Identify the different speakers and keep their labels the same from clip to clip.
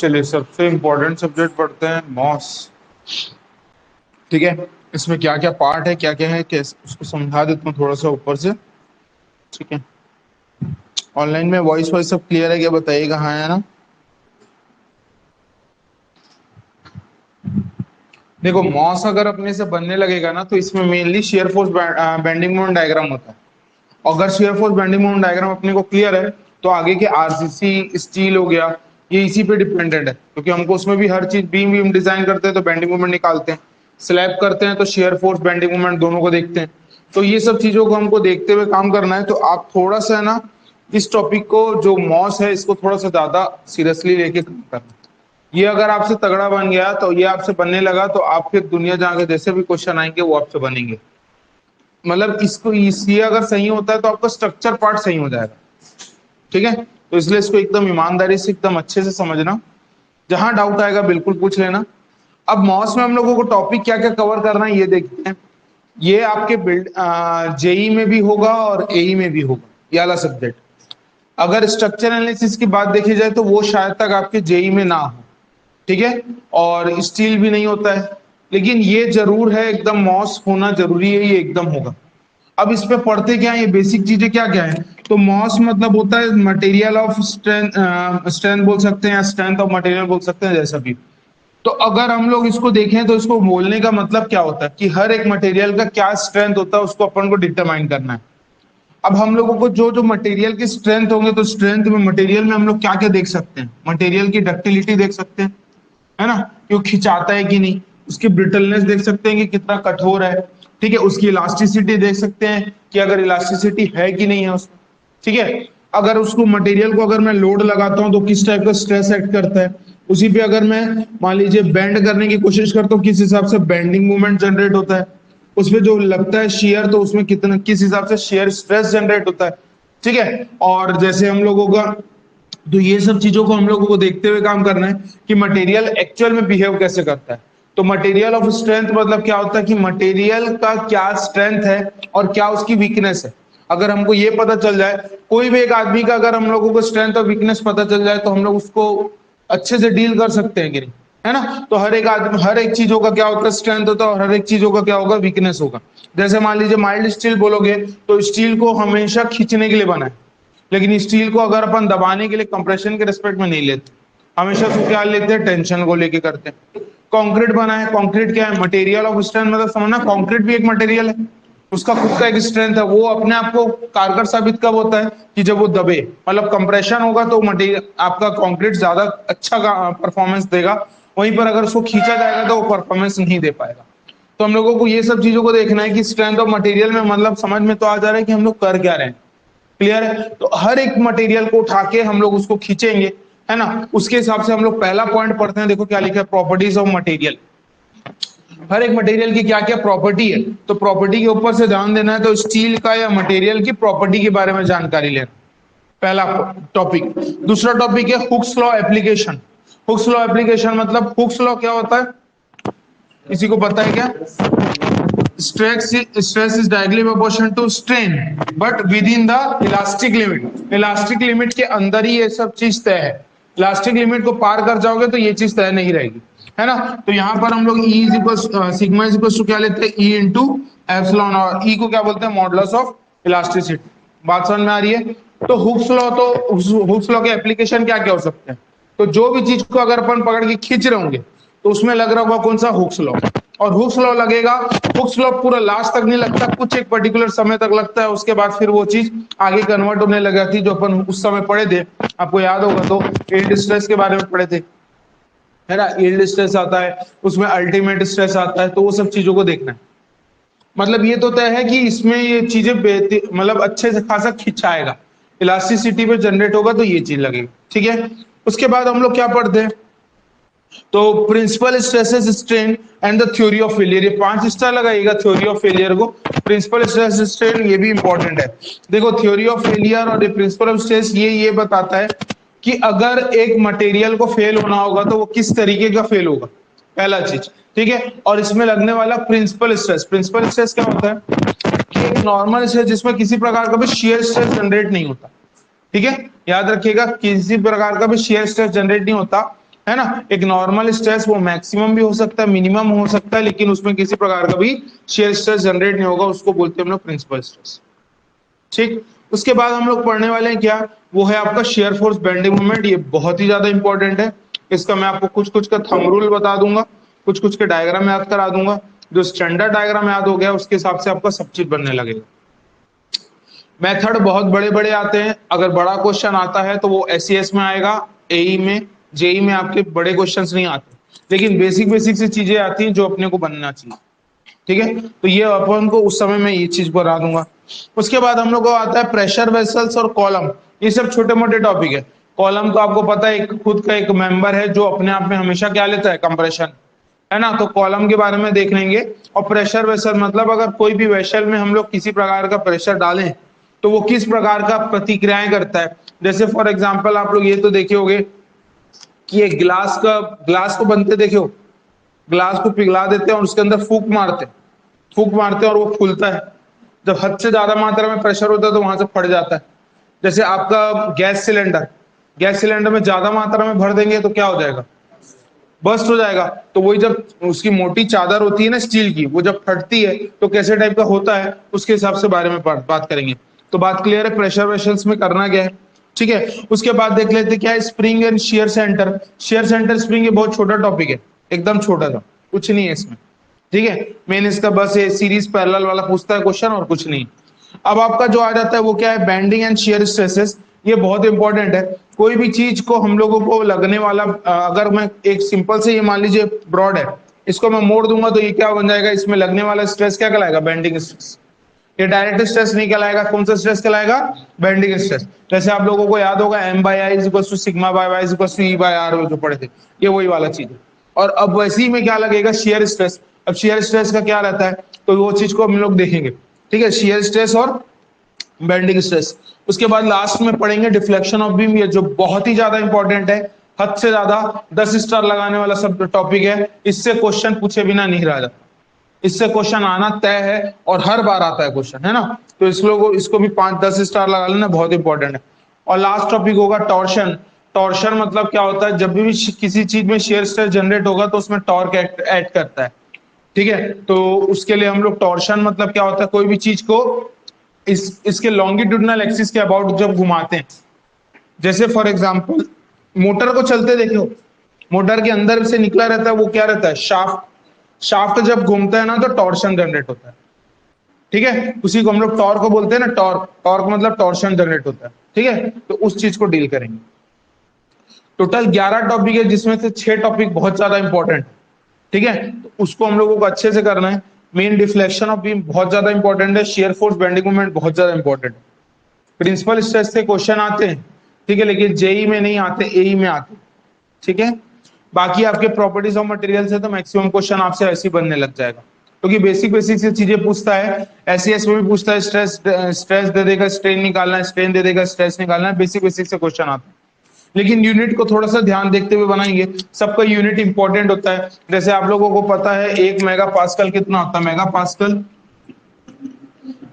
Speaker 1: चलिए सबसे important subject पढ़ते हैं मॉस। ठीक है, इसमें क्या क्या पार्ट है, क्या क्या है, कैसे उसको समझा देता हूँ थोड़ा सा ऊपर से। ठीक है, ऑनलाइन में वॉइस सब क्लियर है क्या बताइएगा? हाँ है ना? देखो मॉस अगर अपने से बनने लगेगा ना तो इसमें mainly shear force bending moment diagram होता है। अगर shear force bending moment diagram अपने को क्लियर है तो आगे के आरसीसी स्टील हो गया ये इसी पे डिपेंडेंट है, क्योंकि हमको उसमें भी हर चीज बीम बीम डिजाइन करते हैं तो बेंडिंग मोमेंट निकालते हैं, स्लैब करते हैं तो शेयर फोर्स बेंडिंग मोमेंट दोनों को देखते हैं। तो ये सब चीजों को हमको देखते हुए काम करना है। तो आप थोड़ा सा है ना इस टॉपिक को जो मॉस है इसको थोड़ा सा ज्यादा सीरियसली लेके काम करना। ये अगर आपसे तगड़ा बन गया तो ये आपसे बनने लगा तो आप फिर दुनिया जहाँ के जैसे भी क्वेश्चन आएंगे वो आपसे बनेंगे। मतलब इसको ये अगर सही होता है तो आपका स्ट्रक्चर पार्ट सही हो जाएगा। ठीक है, तो इसलिए इसको एकदम ईमानदारी से एकदम अच्छे से समझना, जहां डाउट आएगा बिल्कुल पूछ लेना। अब मॉस में हम लोगों को टॉपिक क्या क्या कवर करना है ये देखते हैं। ये आपके जेई में भी होगा और एई में भी होगा ये वाला सब्जेक्ट। अगर स्ट्रक्चर एनालिसिस की बात देखी जाए तो वो शायद तक आपके जेई में ना हो। ठीक है, और स्टील भी नहीं होता है, लेकिन ये जरूर है एकदम मॉस होना जरूरी है, ये एकदम होगा। अब इस पे पढ़ते क्या है, ये बेसिक चीजें क्या क्या है। तो मॉस मतलब होता है मटेरियल ऑफ स्ट्रेंथ, स्ट्रेंथ बोल सकते हैं या स्ट्रेंथ ऑफ मटेरियल बोल सकते हैं, जैसा भी। तो अगर हम लोग इसको देखें तो इसको बोलने का मतलब क्या होता है कि हर एक मटेरियल का क्या स्ट्रेंथ होता है उसको अपन को डिटरमाइन करना है। अब हम लोगों को जो जो मटेरियल की स्ट्रेंथ होंगे तो स्ट्रेंथ में मटेरियल में हम लोग क्या क्या देख सकते हैं, मटेरियल की डक्टिलिटी देख सकते हैं, है ना, कि वो खिंचाता है कि नहीं, उसकी ब्रिटलनेस देख सकते हैं कि कितना कठोर है। ठीक है, उसकी इलास्टिसिटी देख सकते हैं कि अगर इलास्टिसिटी है कि नहीं है उसमें। ठीक है, अगर उसको मटेरियल को अगर मैं लोड लगाता हूं तो किस टाइप का स्ट्रेस एक्ट करता है, उसी पे अगर मैं मान लीजिए बेंड करने की कोशिश करता हूँ किस हिसाब से बेंडिंग मूवमेंट जनरेट होता है, उसमें जो लगता है शेयर तो उसमें कितना किस हिसाब से शेयर स्ट्रेस जनरेट होता है। ठीक है, और जैसे हम लोगों का तो ये सब चीजों को हम लोगों को देखते हुए काम करना है कि मटेरियल एक्चुअल में बिहेव कैसे करता है। तो मटेरियल ऑफ स्ट्रेंथ मतलब क्या होता है कि मटेरियल का क्या स्ट्रेंथ है और क्या उसकी वीकनेस है। अगर हमको ये पता चल जाए, कोई भी एक आदमी का अगर हम लोगों को स्ट्रेंथ और वीकनेस पता चल जाए तो हम लोग उसको अच्छे से डील कर सकते हैं कि नहीं, है ना। तो हर एक आदमी हर एक चीजों का क्या होता है स्ट्रेंथ होता है और हर एक चीजों का क्या होगा वीकनेस होगा। जैसे मान लीजिए माइल्ड स्टील बोलोगे तो स्टील को हमेशा खींचने के लिए बना है, लेकिन स्टील को अगर अपन दबाने के लिए कंप्रेशन के रिस्पेक्ट में नहीं लेते, हमेशा उसको क्या लेते हैं टेंशन को लेके करते हैं। कंक्रीट बना है, कंक्रीट क्या है मटेरियल ऑफ स्ट्रेंथ, मतलब समझना कंक्रीट भी एक मटेरियल है, उसका खुद का एक स्ट्रेंथ है। वो अपने आप को कारगर साबित कब होता है कि जब वो दबे, मतलब कंप्रेशन होगा तो मटेरियल आपका कंक्रीट ज्यादा अच्छा परफॉर्मेंस देगा, वहीं पर अगर उसको खींचा जाएगा तो वो परफॉर्मेंस नहीं दे पाएगा। तो हम लोगों को ये सब चीजों को देखना है कि स्ट्रेंथ ऑफ मटेरियल में मतलब समझ में तो आ जा रहा है कि हम लोग कर क्या रहे हैं। क्लियर है, तो हर एक मटेरियल को उठा के हम लोग उसको खींचेंगे, है ना। उसके हिसाब से हम लोग पहला पॉइंट पढ़ते हैं, देखो क्या लिखा है, प्रॉपर्टीज ऑफ मटेरियल। हर एक मटेरियल की क्या क्या प्रॉपर्टी है, तो प्रॉपर्टी के ऊपर से ध्यान देना है। तो स्टील का या मटेरियल की प्रॉपर्टी के बारे में जानकारी लेना, पहला टॉपिक। दूसरा टॉपिक है Hooke's law application. Hooke's law application मतलब हुक्स लॉ क्या होता है, किसी को पता है क्या? Stress is directly proportional to strain, but within the elastic limit. Elastic limit के अंदर ही ये सब चीज तय है। इलास्टिक लिमिट को पार कर जाओगे तो ये चीज तय नहीं रहेगी, है ना। तो यहाँ पर हम लोग E is equal sigma is equal to क्या लेते हैं, E इंटू एप्सिलॉन, और E को क्या बोलते हैं, मॉडुलस ऑफ इलास्टिसिटी। बात समझ में आ रही है। तो हुक्स लॉ, तो हुक्स लॉ के एप्लीकेशन क्या क्या हो सकते हैं, तो जो भी चीज को अगर अपन पकड़ के खींच रहे होंगे तो उसमें लग रहा होगा कौन सा, हुक्स लॉ। और हुक्स लॉ लगेगा, हुक्स लॉ पूरा लास्ट तक नहीं लगता, कुछ एक पर्टिकुलर समय तक लगता है, उसके बाद फिर वो चीज आगे कन्वर्ट होने लग जाती है। जो अपन उस समय पढ़े थे, आपको याद होगा तो यील्ड स्ट्रेस के बारे में पढ़े थे, है ना। यील्ड स्ट्रेस आता है, उसमें अल्टीमेट स्ट्रेस आता है, तो वो सब चीजों को देखना है। मतलब ये तो तय है कि इसमें ये चीजें मतलब अच्छे से खासा खिंचाएगा, इलास्टिसिटी पे जनरेट होगा तो ये चीज लगेगी। ठीक है, उसके बाद हम लोग क्या पढ़ते हैं, तो principal stresses strain and the theory of failure. ये 5 स्टार लगाइएगा थ्योरी ऑफ फेलियर को। प्रिंसिपल स्ट्रेस स्ट्रेन ये भी इंपॉर्टेंट है। देखो थ्योरी ऑफ फेलियर और प्रिंसिपल ऑफ स्ट्रेस ये बताता है कि अगर एक मटेरियल को फेल होना होगा तो वो किस तरीके का फेल होगा, पहला चीज। ठीक है, और इसमें लगने वाला प्रिंसिपल स्ट्रेस। प्रिंसिपल स्ट्रेस क्या होता है कि एक नॉर्मल स्ट्रेस जिसमें किसी प्रकार का भी शियर स्ट्रेस जनरेट नहीं होता। ठीक है, याद रखिएगा, किसी प्रकार का भी शेयर स्ट्रेस जनरेट नहीं होता, है ना। एक नॉर्मल स्ट्रेस वो मैक्सिमम भी हो सकता है, मिनिमम हो सकता है, लेकिन उसमें किसी प्रकार का भी शेयर स्ट्रेस जनरेट नहीं होगा, उसको बोलते हैं हम लोग प्रिंसिपल स्ट्रेस। ठीक, उसके बाद हम लोग पढ़ने वाले हैं क्या, वो है आपका शेयर फोर्स बेंडिंग मोमेंट। ये बहुत ही ज्यादा इंपॉर्टेंट है। इसका मैं आपको कुछ कुछ का थंब रूल बता दूंगा, कुछ कुछ के डायग्राम याद करा दूंगा। जो स्टैंडर्ड डायग्राम याद हो गया उसके हिसाब से आपका सब चीज बनने लगेगा। मेथड बहुत बड़े बड़े आते हैं, अगर बड़ा क्वेश्चन आता है तो वो एससीएस में आएगा, एई में, जेई में आपके बड़े क्वेश्चंस नहीं आते, लेकिन बेसिक बेसिक सी चीजें आती हैं जो अपने को बनना चाहिए। ठीक है, तो ये अपन को उस समय मैं ये चीज बता दूंगा। उसके बाद हम लोग को आता है प्रेशर वेसल्स और कॉलम। ये सब छोटे मोटे टॉपिक है। कॉलम तो आपको पता है एक खुद का एक मेंबर है जो अपने आप में हमेशा क्या लेता है, कंप्रेशन, है ना। तो कॉलम के बारे में देख लेंगे। और प्रेशर वेसल मतलब अगर कोई भी वेसल में हम लोग किसी प्रकार का प्रेशर डालें तो वो किस प्रकार का प्रतिक्रियाएं करता है। जैसे फॉर एग्जाम्पल आप लोग ये तो देखे होंगे कि एक ग्लास को बनते देखे हो, ग्लास को पिघला देते हैं और उसके अंदर फूक मारते हैं और वो फूलता है। जब हद से ज्यादा मात्रा में प्रेशर होता है तो वहां से फट जाता है। जैसे आपका गैस सिलेंडर में ज्यादा मात्रा में भर देंगे तो क्या हो जाएगा, बस्ट हो जाएगा। तो वही जब उसकी मोटी चादर होती है ना स्टील की, वो जब फटती है तो कैसे टाइप का होता है उसके हिसाब से बारे में बात करेंगे। तो बात क्लियर है प्रेशर वेसल्स में करना क्या है। ठीक है, उसके बाद देख लेते क्या है spring and shear centre. Shear centre spring ये बहुत छोटा टॉपिक है, एकदम छोटा सा, कुछ नहीं है इसमें। ठीक है, मेन इसका बस ये सीरीज पैरेलल वाला पूछता है क्वेश्चन और कुछ नहीं। अब आपका जो आ जाता है वो क्या है, बेंडिंग एंड शियर स्ट्रेसेस। ये बहुत इंपॉर्टेंट है। कोई भी चीज को हम लोगों को लगने वाला अगर मैं एक सिंपल से ये मान लीजिए ब्रॉड है, इसको मैं मोड़ दूंगा तो ये क्या बन जाएगा, इसमें लगने वाला स्ट्रेस क्या कहलाएगा, बेंडिंग स्ट्रेस। ये डायरेक्ट स्ट्रेस नहीं कहलाएगा, कौन सा स्ट्रेस कहलाएगा, बेंडिंग स्ट्रेस। जैसे आप लोगों को याद होगा M by I equal to sigma by Y equal to E by R जो पढ़े थे, ये वही वाला चीज है। और अब वैसे ही में क्या लगेगा, शेयर स्ट्रेस। अब शेयर स्ट्रेस का क्या रहता है तो वो चीज को हम लोग देखेंगे। ठीक है, शेयर स्ट्रेस और बेंडिंग स्ट्रेस। उसके बाद लास्ट में पढ़ेंगे डिफ्लेक्शन ऑफ बीम, ये जो बहुत ही ज्यादा इंपॉर्टेंट है, हद से ज्यादा 10 स्टार लगाने वाला सब टॉपिक है। इससे क्वेश्चन पूछे बिना नहीं रह जाता, इससे क्वेश्चन आना तय है और हर बार आता है क्वेश्चन, है ना। तो इसको भी 5-10 स्टार लगा लेना, बहुत इंपॉर्टेंट है। और लास्ट टॉपिक होगा टॉर्शन। टॉर्शन मतलब क्या होता है, जब भी किसी चीज में शेयर स्ट्रेस जनरेट होगा तो उसमें टॉर्क ऐड करता है। ठीक है, तो उसके लिए हम लोग टॉर्शन मतलब क्या होता है, कोई भी चीज को इसके लॉन्गिट्यूडनल एक्सिस के अबाउट जब घुमाते हैं। जैसे फॉर एग्जांपल मोटर को चलते देखो, मोटर के अंदर से निकला रहता है वो क्या रहता है, शाफ्ट। शाफ्ट जब घूमता है ना तो टॉर्शन जनरेट होता है। ठीक है, उसी को हम लोग टॉर्क को बोलते हैं ना, टॉर्क। टॉर्क मतलब टॉर्शन जनरेट होता है। ठीक है, तो उस चीज को डील करेंगे। टोटल 11 टॉपिक है जिसमें से 6 टॉपिक बहुत ज्यादा इंपॉर्टेंट। ठीक है, तो उसको हम लोगों को अच्छे से करना है। मेन डिफ्लेक्शन ऑफ बीम बहुत ज्यादा इंपॉर्टेंट है, शेयर फोर्स बेंडिंग मोमेंट बहुत ज्यादा इंपॉर्टेंट है। प्रिंसिपल स्ट्रेस से क्वेश्चन आते हैं, ठीक है, लेकिन जेई में नहीं आते, एई में आते। ठीक है, बाकी आपके प्रॉपर्टीज ऑफ मटेरियल से तो मैक्सिमम क्वेश्चन आपसे ऐसे ही बनने लग जाएगा, क्योंकि बेसिक बेसिक से चीजें पूछता है। एससीएस में भी पूछता है, स्ट्रेस दे देगा, स्ट्रेन निकालना है, स्ट्रेन दे देगा, स्ट्रेस निकालना है, बेसिक बेसिक से क्वेश्चन आते हैं। लेकिन यूनिट को थोड़ा सा ध्यान देखते हुए बनाएंगे, सबका यूनिट इंपॉर्टेंट होता है। जैसे आप लोगों को पता है 1 मेगा पास्कल कितना होता है, मेगा पास्कल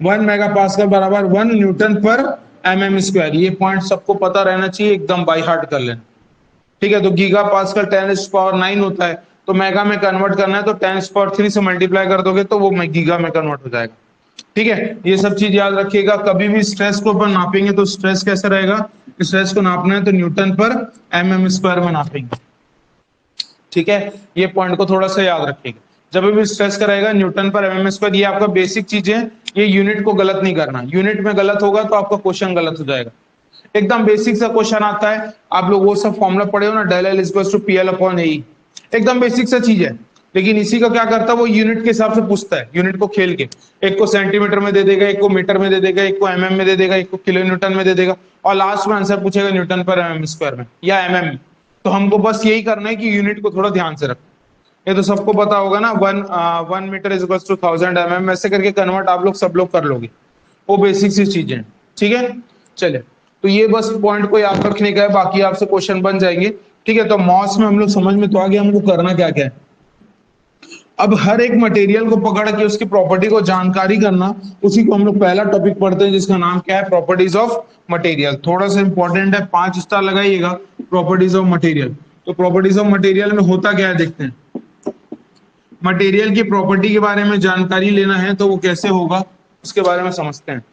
Speaker 1: 1 मेगा पास्कल बराबर 1 न्यूटन पर एमएम स्क्वायर। ये पॉइंट सबको पता रहना चाहिए, एकदम बाय हार्ट कर लेना। ठीक है, तो गीगा पास्कल 10⁻9 होता है, तो मेगा में कन्वर्ट करना है तो 10⁻3 से मल्टीप्लाई कर दोगे तो वो गीगा में कन्वर्ट हो जाएगा। ठीक है, ये सब चीज याद रखिएगा। कभी भी स्ट्रेस को अपन नापेंगे तो स्ट्रेस कैसा रहेगा, स्ट्रेस को नापना है तो न्यूटन पर एमएम स्क्वायर में नापेंगे। ठीक है, ये पॉइंट को थोड़ा सा याद रखिएगा। जब भी स्ट्रेस कराएगा न्यूटन पर एमएम स्क्वायर, ये आपका बेसिक चीज है। ये यूनिट को गलत नहीं करना, यूनिट में गलत होगा तो आपका क्वेश्चन गलत हो जाएगा। एकदम बेसिक सा क्वेश्चन आता है, आप लोग वो सब फॉर्मूला पढ़े हो ना, del L equals to PL upon A. एकदम बेसिक सा चीज है, लेकिन इसी का क्या करता है वो यूनिट के हिसाब से पूछता है, यूनिट को खेल के। एक को सेंटीमीटर में दे देगा, एक को मीटर में दे देगा, एक को एमएम में दे देगा, एक को किलो न्यूटन में दे देगा, और लास्ट में आंसर पूछेगा न्यूटन पर एमएम स्क्वायर में या एमएम में। तो हमको बस यही करना है कि यूनिट को थोड़ा ध्यान से रखें। ये तो सबको पता होगा ना, 1 metre is equals to 1000 MM, ऐसे करके कन्वर्ट आप लोग सब लोग कर लोगे। वो बेसिक सी चीजें। ठीक है, चलिए, तो ये बस पॉइंट को याद रखने का है, बाकी आपसे क्वेश्चन बन जाएंगे। ठीक है, तो मॉस में हम लोग समझ में तो आ गया हमको करना क्या क्या है। अब हर एक मटेरियल को पकड़ के उसकी प्रॉपर्टी को जानकारी करना, उसी को हम लोग पहला टॉपिक पढ़ते हैं जिसका नाम क्या है, प्रॉपर्टीज ऑफ मटेरियल। थोड़ा सा इंपॉर्टेंट है, 5 स्टार लगाइएगा, प्रॉपर्टीज ऑफ मटेरियल। तो प्रॉपर्टीज ऑफ मटेरियल में होता क्या है देखते हैं। मटेरियल की प्रॉपर्टी के बारे में जानकारी लेना है तो वो कैसे होगा उसके बारे में समझते हैं।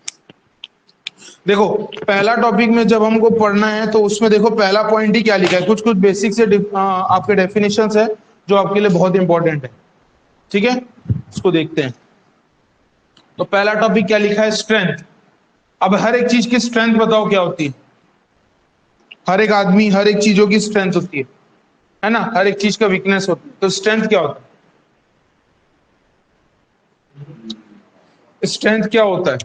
Speaker 1: देखो पहला टॉपिक में जब हमको पढ़ना है तो उसमें देखो पहला पॉइंट ही क्या लिखा है, कुछ कुछ बेसिक से आपके डेफिनेशंस है जो आपके लिए बहुत इंपॉर्टेंट है। ठीक है, इसको देखते हैं। तो पहला टॉपिक क्या लिखा है, स्ट्रेंथ। अब हर एक चीज की स्ट्रेंथ बताओ क्या होती है। हर एक आदमी हर एक चीजों की स्ट्रेंथ होती है ना, हर एक चीज का वीकनेस होता है। तो स्ट्रेंथ क्या होता है, स्ट्रेंथ क्या होता है।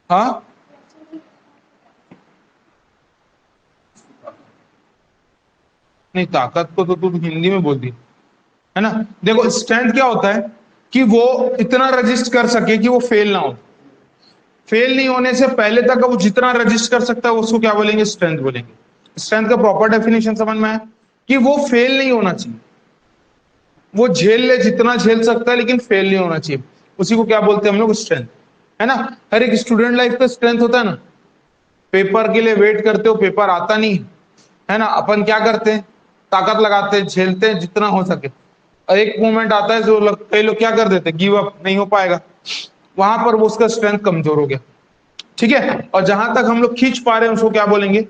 Speaker 1: हाँ नहीं, ताकत को तो तू हिंदी में बोल दी है ना। देखो स्ट्रेंथ क्या होता है कि वो इतना रजिस्ट कर सके कि वो फेल ना हो। फेल नहीं होने से पहले तक वो जितना रजिस्ट कर सकता है उसको क्या बोलेंगे, स्ट्रेंथ बोलेंगे। स्ट्रेंथ का प्रॉपर डेफिनेशन समझ में आया कि वो फेल नहीं होना चाहिए, वो झेल ले जितना झेल सकता है लेकिन फेल नहीं होना चाहिए, उसी को क्या बोलते हैं हम लोग, स्ट्रेंथ। है ना, हर एक स्टूडेंट लाइफ का स्ट्रेंथ होता है ना। पेपर के लिए वेट करते हो, पेपर आता नहीं है ना, अपन क्या करते हैं, ताकत लगाते हैं, झेलते हैं जितना हो सके। और एक मोमेंट आता है जो कई लोग क्या कर देते हैं, गिव अप, नहीं हो पाएगा, वहां पर वो उसका स्ट्रेंथ कमजोर हो गया। ठीक है, और जहां तक हम लोग खींच पा रहे हैं उसको क्या बोलेंगे,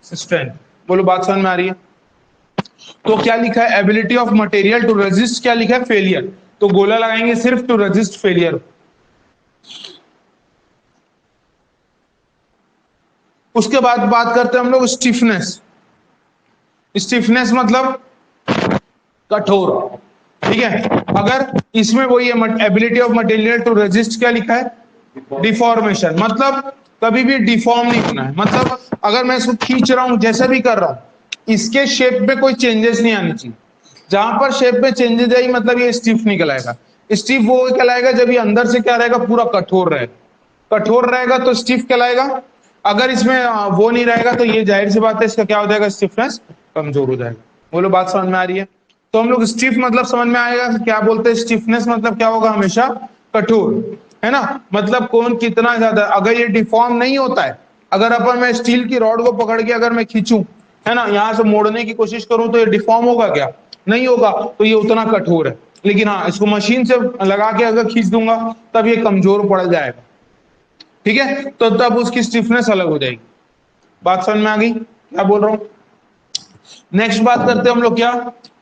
Speaker 1: स्ट्रेंथ। बोलो बात समझ में आ रही है। तो क्या लिखा है, ability of material to resist, क्या लिखा है, फेलियर। तो गोला लगाएंगे सिर्फ टू रेजिस्ट फेलियर। उसके बाद बात करते हैं हम लोग स्टिफनेस। स्टिफनेस मतलब कठोर। ठीक है, अगर इसमें वही है, ability of material to resist क्या लिखा है, डिफॉर्मेशन। मतलब कभी भी डिफॉर्म नहीं होना है, मतलब अगर मैं इसको खींच रहा हूं, जैसा भी कर रहा हूं, इसके शेप में कोई चेंजेस नहीं आनी चाहिए। जहां पर शेप में चेंजेस आई मतलब ये स्टिफ नहीं कहलाएगा। स्टिफ वो कहलाएगा जब ये अंदर से क्या रहेगा, पूरा कठोर रहेगा। कठोर रहेगा तो स्टिफ कहलाएगा। अगर इसमें वो नहीं रहेगा तो ये जाहिर सी बात है इसका क्या हो जाएगा, स्टिफनेस कमजोर हो जाएगा। बोलो बात समझ में आ रही है। तो हम लोग स्टिफ मतलब समझ में आएगा कि क्या बोलते हैं, स्टिफनेस मतलब क्या होगा, हमेशा कठोर। है ना, मतलब कौन कितना ज्यादा, अगर ये डिफॉर्म नहीं होता है, अगर अपन मैं स्टील की रॉड को पकड़ के अगर मैं खींचूं, है ना, यहां से मोड़ने की कोशिश करूं तो ये डिफॉर्म होगा क्या, नहीं होगा, तो ये उतना कठोर है। लेकिन हाँ, इसको मशीन से लगा के अगर खींच दूंगा तब ये कमजोर पड़ जाएगा। ठीक है, तो तब उसकी स्टिफनेस अलग हो जाएगी। बात समझ में आ गई क्या बोल रहा हूं। नेक्स्ट बात करते हैं हम लोग क्या,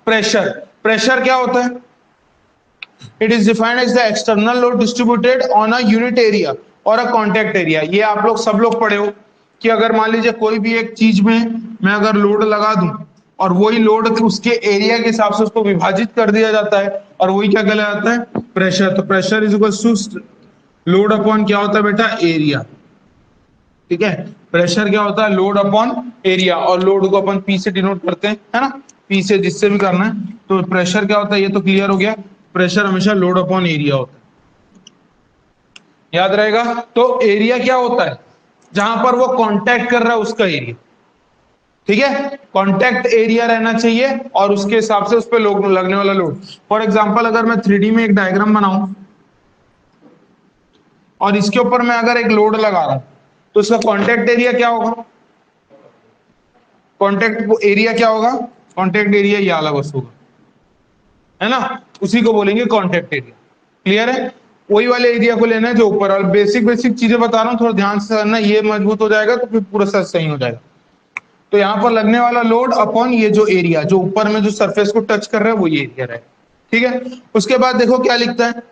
Speaker 1: प्रेशर। प्रेशर क्या होता है, it is defined as the external load distributed on a unit area और अ कॉन्टैक्ट एरिया। ये आप लोग सब लोग पढ़े हो कि अगर मान लीजिए कोई भी एक चीज में मैं अगर लोड लगा दूं और वही लोड उसके एरिया के हिसाब से उसको विभाजित कर दिया जाता है और वही क्या कहलाता है, प्रेशर। तो pressure is equal to load upon क्या होता है बेटा, एरिया। ठीक है, प्रेशर क्या होता है, लोड अपॉन एरिया, और लोड को अपन पी से डिनोट करते हैं, है ना, पी से जिससे भी करना है। तो प्रेशर क्या होता है, ये तो क्लियर हो गया, प्रेशर हमेशा लोड अपॉन एरिया होता है, याद रहेगा। तो एरिया क्या होता है, जहां पर वो कांटेक्ट कर रहा है उसका एरिया। ठीक है, कांटेक्ट एरिया रहना चाहिए और उसके हिसाब से उस पर लगने वाला लोड। फॉर एग्जांपल अगर मैं 3D में एक डायग्राम बनाऊं और इसके ऊपर मैं अगर एक लोड लगा रहा हूं तो इसका कांटेक्ट एरिया क्या होगा, कांटेक्ट एरिया क्या होगा, कांटेक्ट एरिया ये वाला बस होगा, है ना, उसी को बोलेंगे कांटेक्ट एरिया। क्लियर है, वही वाले एरिया को लेना है जो ऊपर। और बेसिक बेसिक चीजें बता रहा हूं, थोड़ा ध्यान से करना, ये मजबूत हो जाएगा तो फिर पूरा सच सही हो जाएगा। तो यहाँ पर लगने वाला लोड अपॉन ये जो एरिया, जो ऊपर में जो सरफेस को टच कर रहा है वो ये एरिया रहेगा। ठीक है, उसके बाद देखो क्या लिखता है,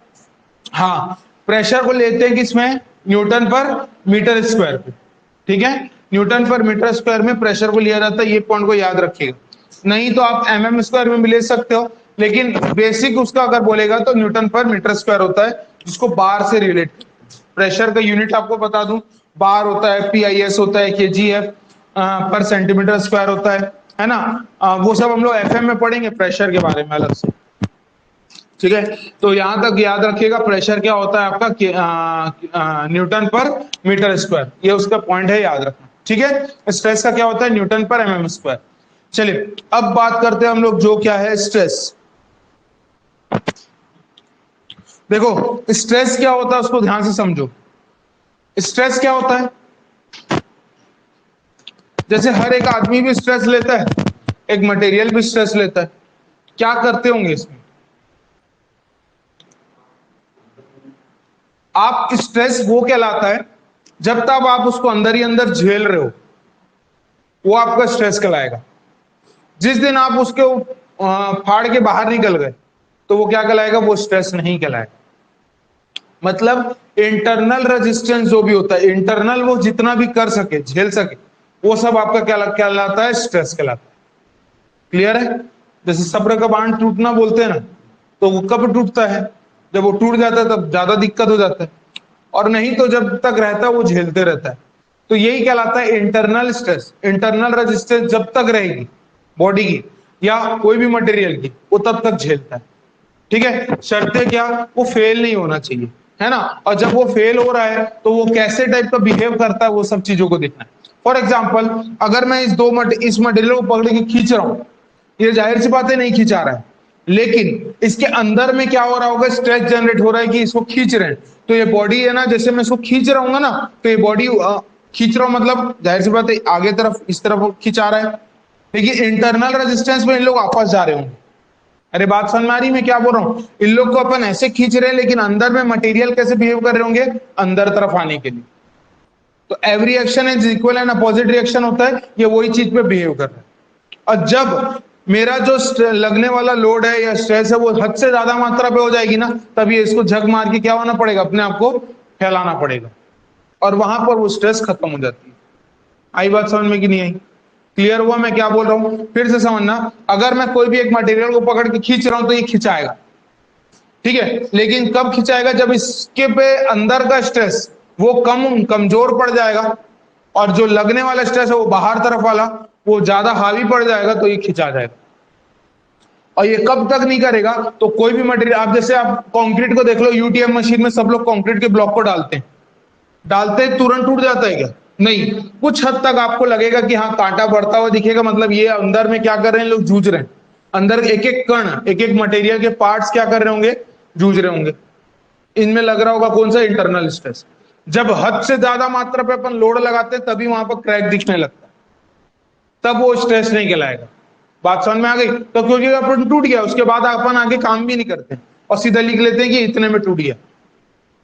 Speaker 1: हाँ, प्रेशर को लेते हैं किसमें, न्यूटन पर मीटर स्क्वायर पे। ठीक है, न्यूटन पर मीटर स्क्वायर में प्रेशर को लिया जाता है, ये पॉइंट को याद रखिएगा। नहीं तो आप एमएम स्क्वायर में भी ले सकते हो, लेकिन बेसिक उसका अगर बोलेगा तो न्यूटन पर मीटर स्क्वायर होता है, जिसको बार से रिलेट। प्रेशर का यूनिट आपको बता दूं, बार होता है, पीआईएस होता है, केजीएफ पर सेंटीमीटर स्क्वायर होता है ना। वो सब हम लोग एफएम में पढ़ेंगे प्रेशर के बारे में अलग से। ठीक है, तो यहां तक याद रखिएगा, प्रेशर क्या होता है आपका, न्यूटन पर मीटर स्क्वायर, ये उसका पॉइंट है, याद रखना। ठीक है, स्ट्रेस का क्या होता है, न्यूटन पर एमएम स्क्वायर। चलिए अब बात करते हैं हम लोग जो क्या है, स्ट्रेस। देखो स्ट्रेस क्या होता है उसको ध्यान से समझो। स्ट्रेस क्या होता है, जैसे हर एक आदमी भी स्ट्रेस लेता है, एक मटेरियल भी स्ट्रेस लेता है, क्या करते होंगे इसमें? आप स्ट्रेस वो कहलाता है जब तक आप उसको अंदर ही अंदर झेल रहे हो, वो आपका स्ट्रेस कहलाएगा। जिस दिन आप उसके फाड़ के बाहर निकल गए तो वो क्या कहलाएगा? वो स्ट्रेस नहीं कहलाएगा। मतलब इंटरनल रेजिस्टेंस जो भी होता है, इंटरनल वो जितना भी कर सके, झेल सके, वो सब आपका क्या कहलाता है? स्ट्रेस कहलाता है। क्लियर है? जैसे सब्र का बांध टूटना बोलते हैं ना, तो वो कब टूटता है? जब वो टूट जाता है तब ज्यादा दिक्कत हो जाता है, और नहीं तो जब तक रहता है वो झेलते रहता है। तो यही कहलाता है इंटरनल स्ट्रेस। इंटरनल रेजिस्टेंस जब तक रहेगी बॉडी की या कोई भी मटेरियल की, वो तब तक झेलता है। ठीक है? शर्तें क्या? वो फेल नहीं होना चाहिए, है ना? और जब वो फेल हो रहा है तो वो कैसे टाइप का बिहेव करता है, वो सब चीजों को देखना है। फॉर एग्जाम्पल, अगर मैं इस मटेरियल को पकड़ के खींच रहा हूं, ये जाहिर सी बात है नहीं खींचा रहा है, लेकिन इसके अंदर में क्या हो रहा होगा? स्ट्रेस जनरेट हो रहा है कि इसको खींच रहे हैं। तो ये बॉडी है ना, जैसे मैं इसको खींच रहा हूँ ना, तो ये बॉडी खींच रहा हूं, मतलब जाहिर सी बात है आगे तरफ इस तरफ खिंचा रहा है, लेकिन इंटरनल रेजिस्टेंस में इन लोग वापस जा रहे होंगे। अरे बात समझ में आ रही? मैं क्या बोल रहा हूँ? इन लोग को अपन ऐसे खींच रहे हैं, लेकिन अंदर में मटेरियल कैसे बिहेव कर रहे होंगे? अंदर तरफ आने के लिए। तो every action is equal and opposite reaction होता है, ये वही चीज पे बिहेव कर रहा है। और जब मेरा जो लगने वाला लोड है या स्ट्रेस है वो हद से ज्यादा मात्रा पे हो जाएगी ना, तभी इसको झक मार के क्या होना पड़ेगा? अपने आप को फैलाना पड़ेगा, और वहां पर वो स्ट्रेस खत्म हो जाती है। आई बात समझ में कि नहीं आई? क्लियर हुआ मैं क्या बोल रहा हूं? फिर से समझना, अगर मैं कोई भी एक मटेरियल को पकड़ के खींच रहा हूं तो ये खिंचाएगा, ठीक है? लेकिन कब खिंचाएगा? जब इसके पे अंदर का स्ट्रेस वो कमजोर पड़ जाएगा, और जो लगने वाला स्ट्रेस है वो बाहर तरफ वाला वो ज्यादा हावी पड़ जाएगा, तो ये खिंचा जाएगा। और ये कब तक नहीं करेगा? तो कोई भी मटेरियल, आप जैसे आप कंक्रीट को देख लो, यूटीएम मशीन में सब लोग कंक्रीट के ब्लॉक को डालते तुरंत टूट जाता है क्या? नहीं। कुछ हद तक आपको लगेगा कि हाँ कांटा बढ़ता हुआ दिखेगा, मतलब ये अंदर में क्या कर रहे हैं लोग? जूझ रहे हैं। अंदर एक एक कण, एक एक मटेरियल के पार्ट्स क्या कर रहे होंगे? जूझ रहे होंगे। इनमें लग रहा होगा कौन सा? Internal stress. जब हद से ज्यादा मात्रा पे अपन लोड लगाते हैं तभी वहां पर क्रैक दिखने लगता है, तब वो स्ट्रेस नहीं कहलाएगा। बात समझ में आ गई? तो क्योंकि अपन टूट गया, उसके बाद अपन आगे काम भी नहीं करते और सीधा लिख लेते हैं कि इतने में टूट गया।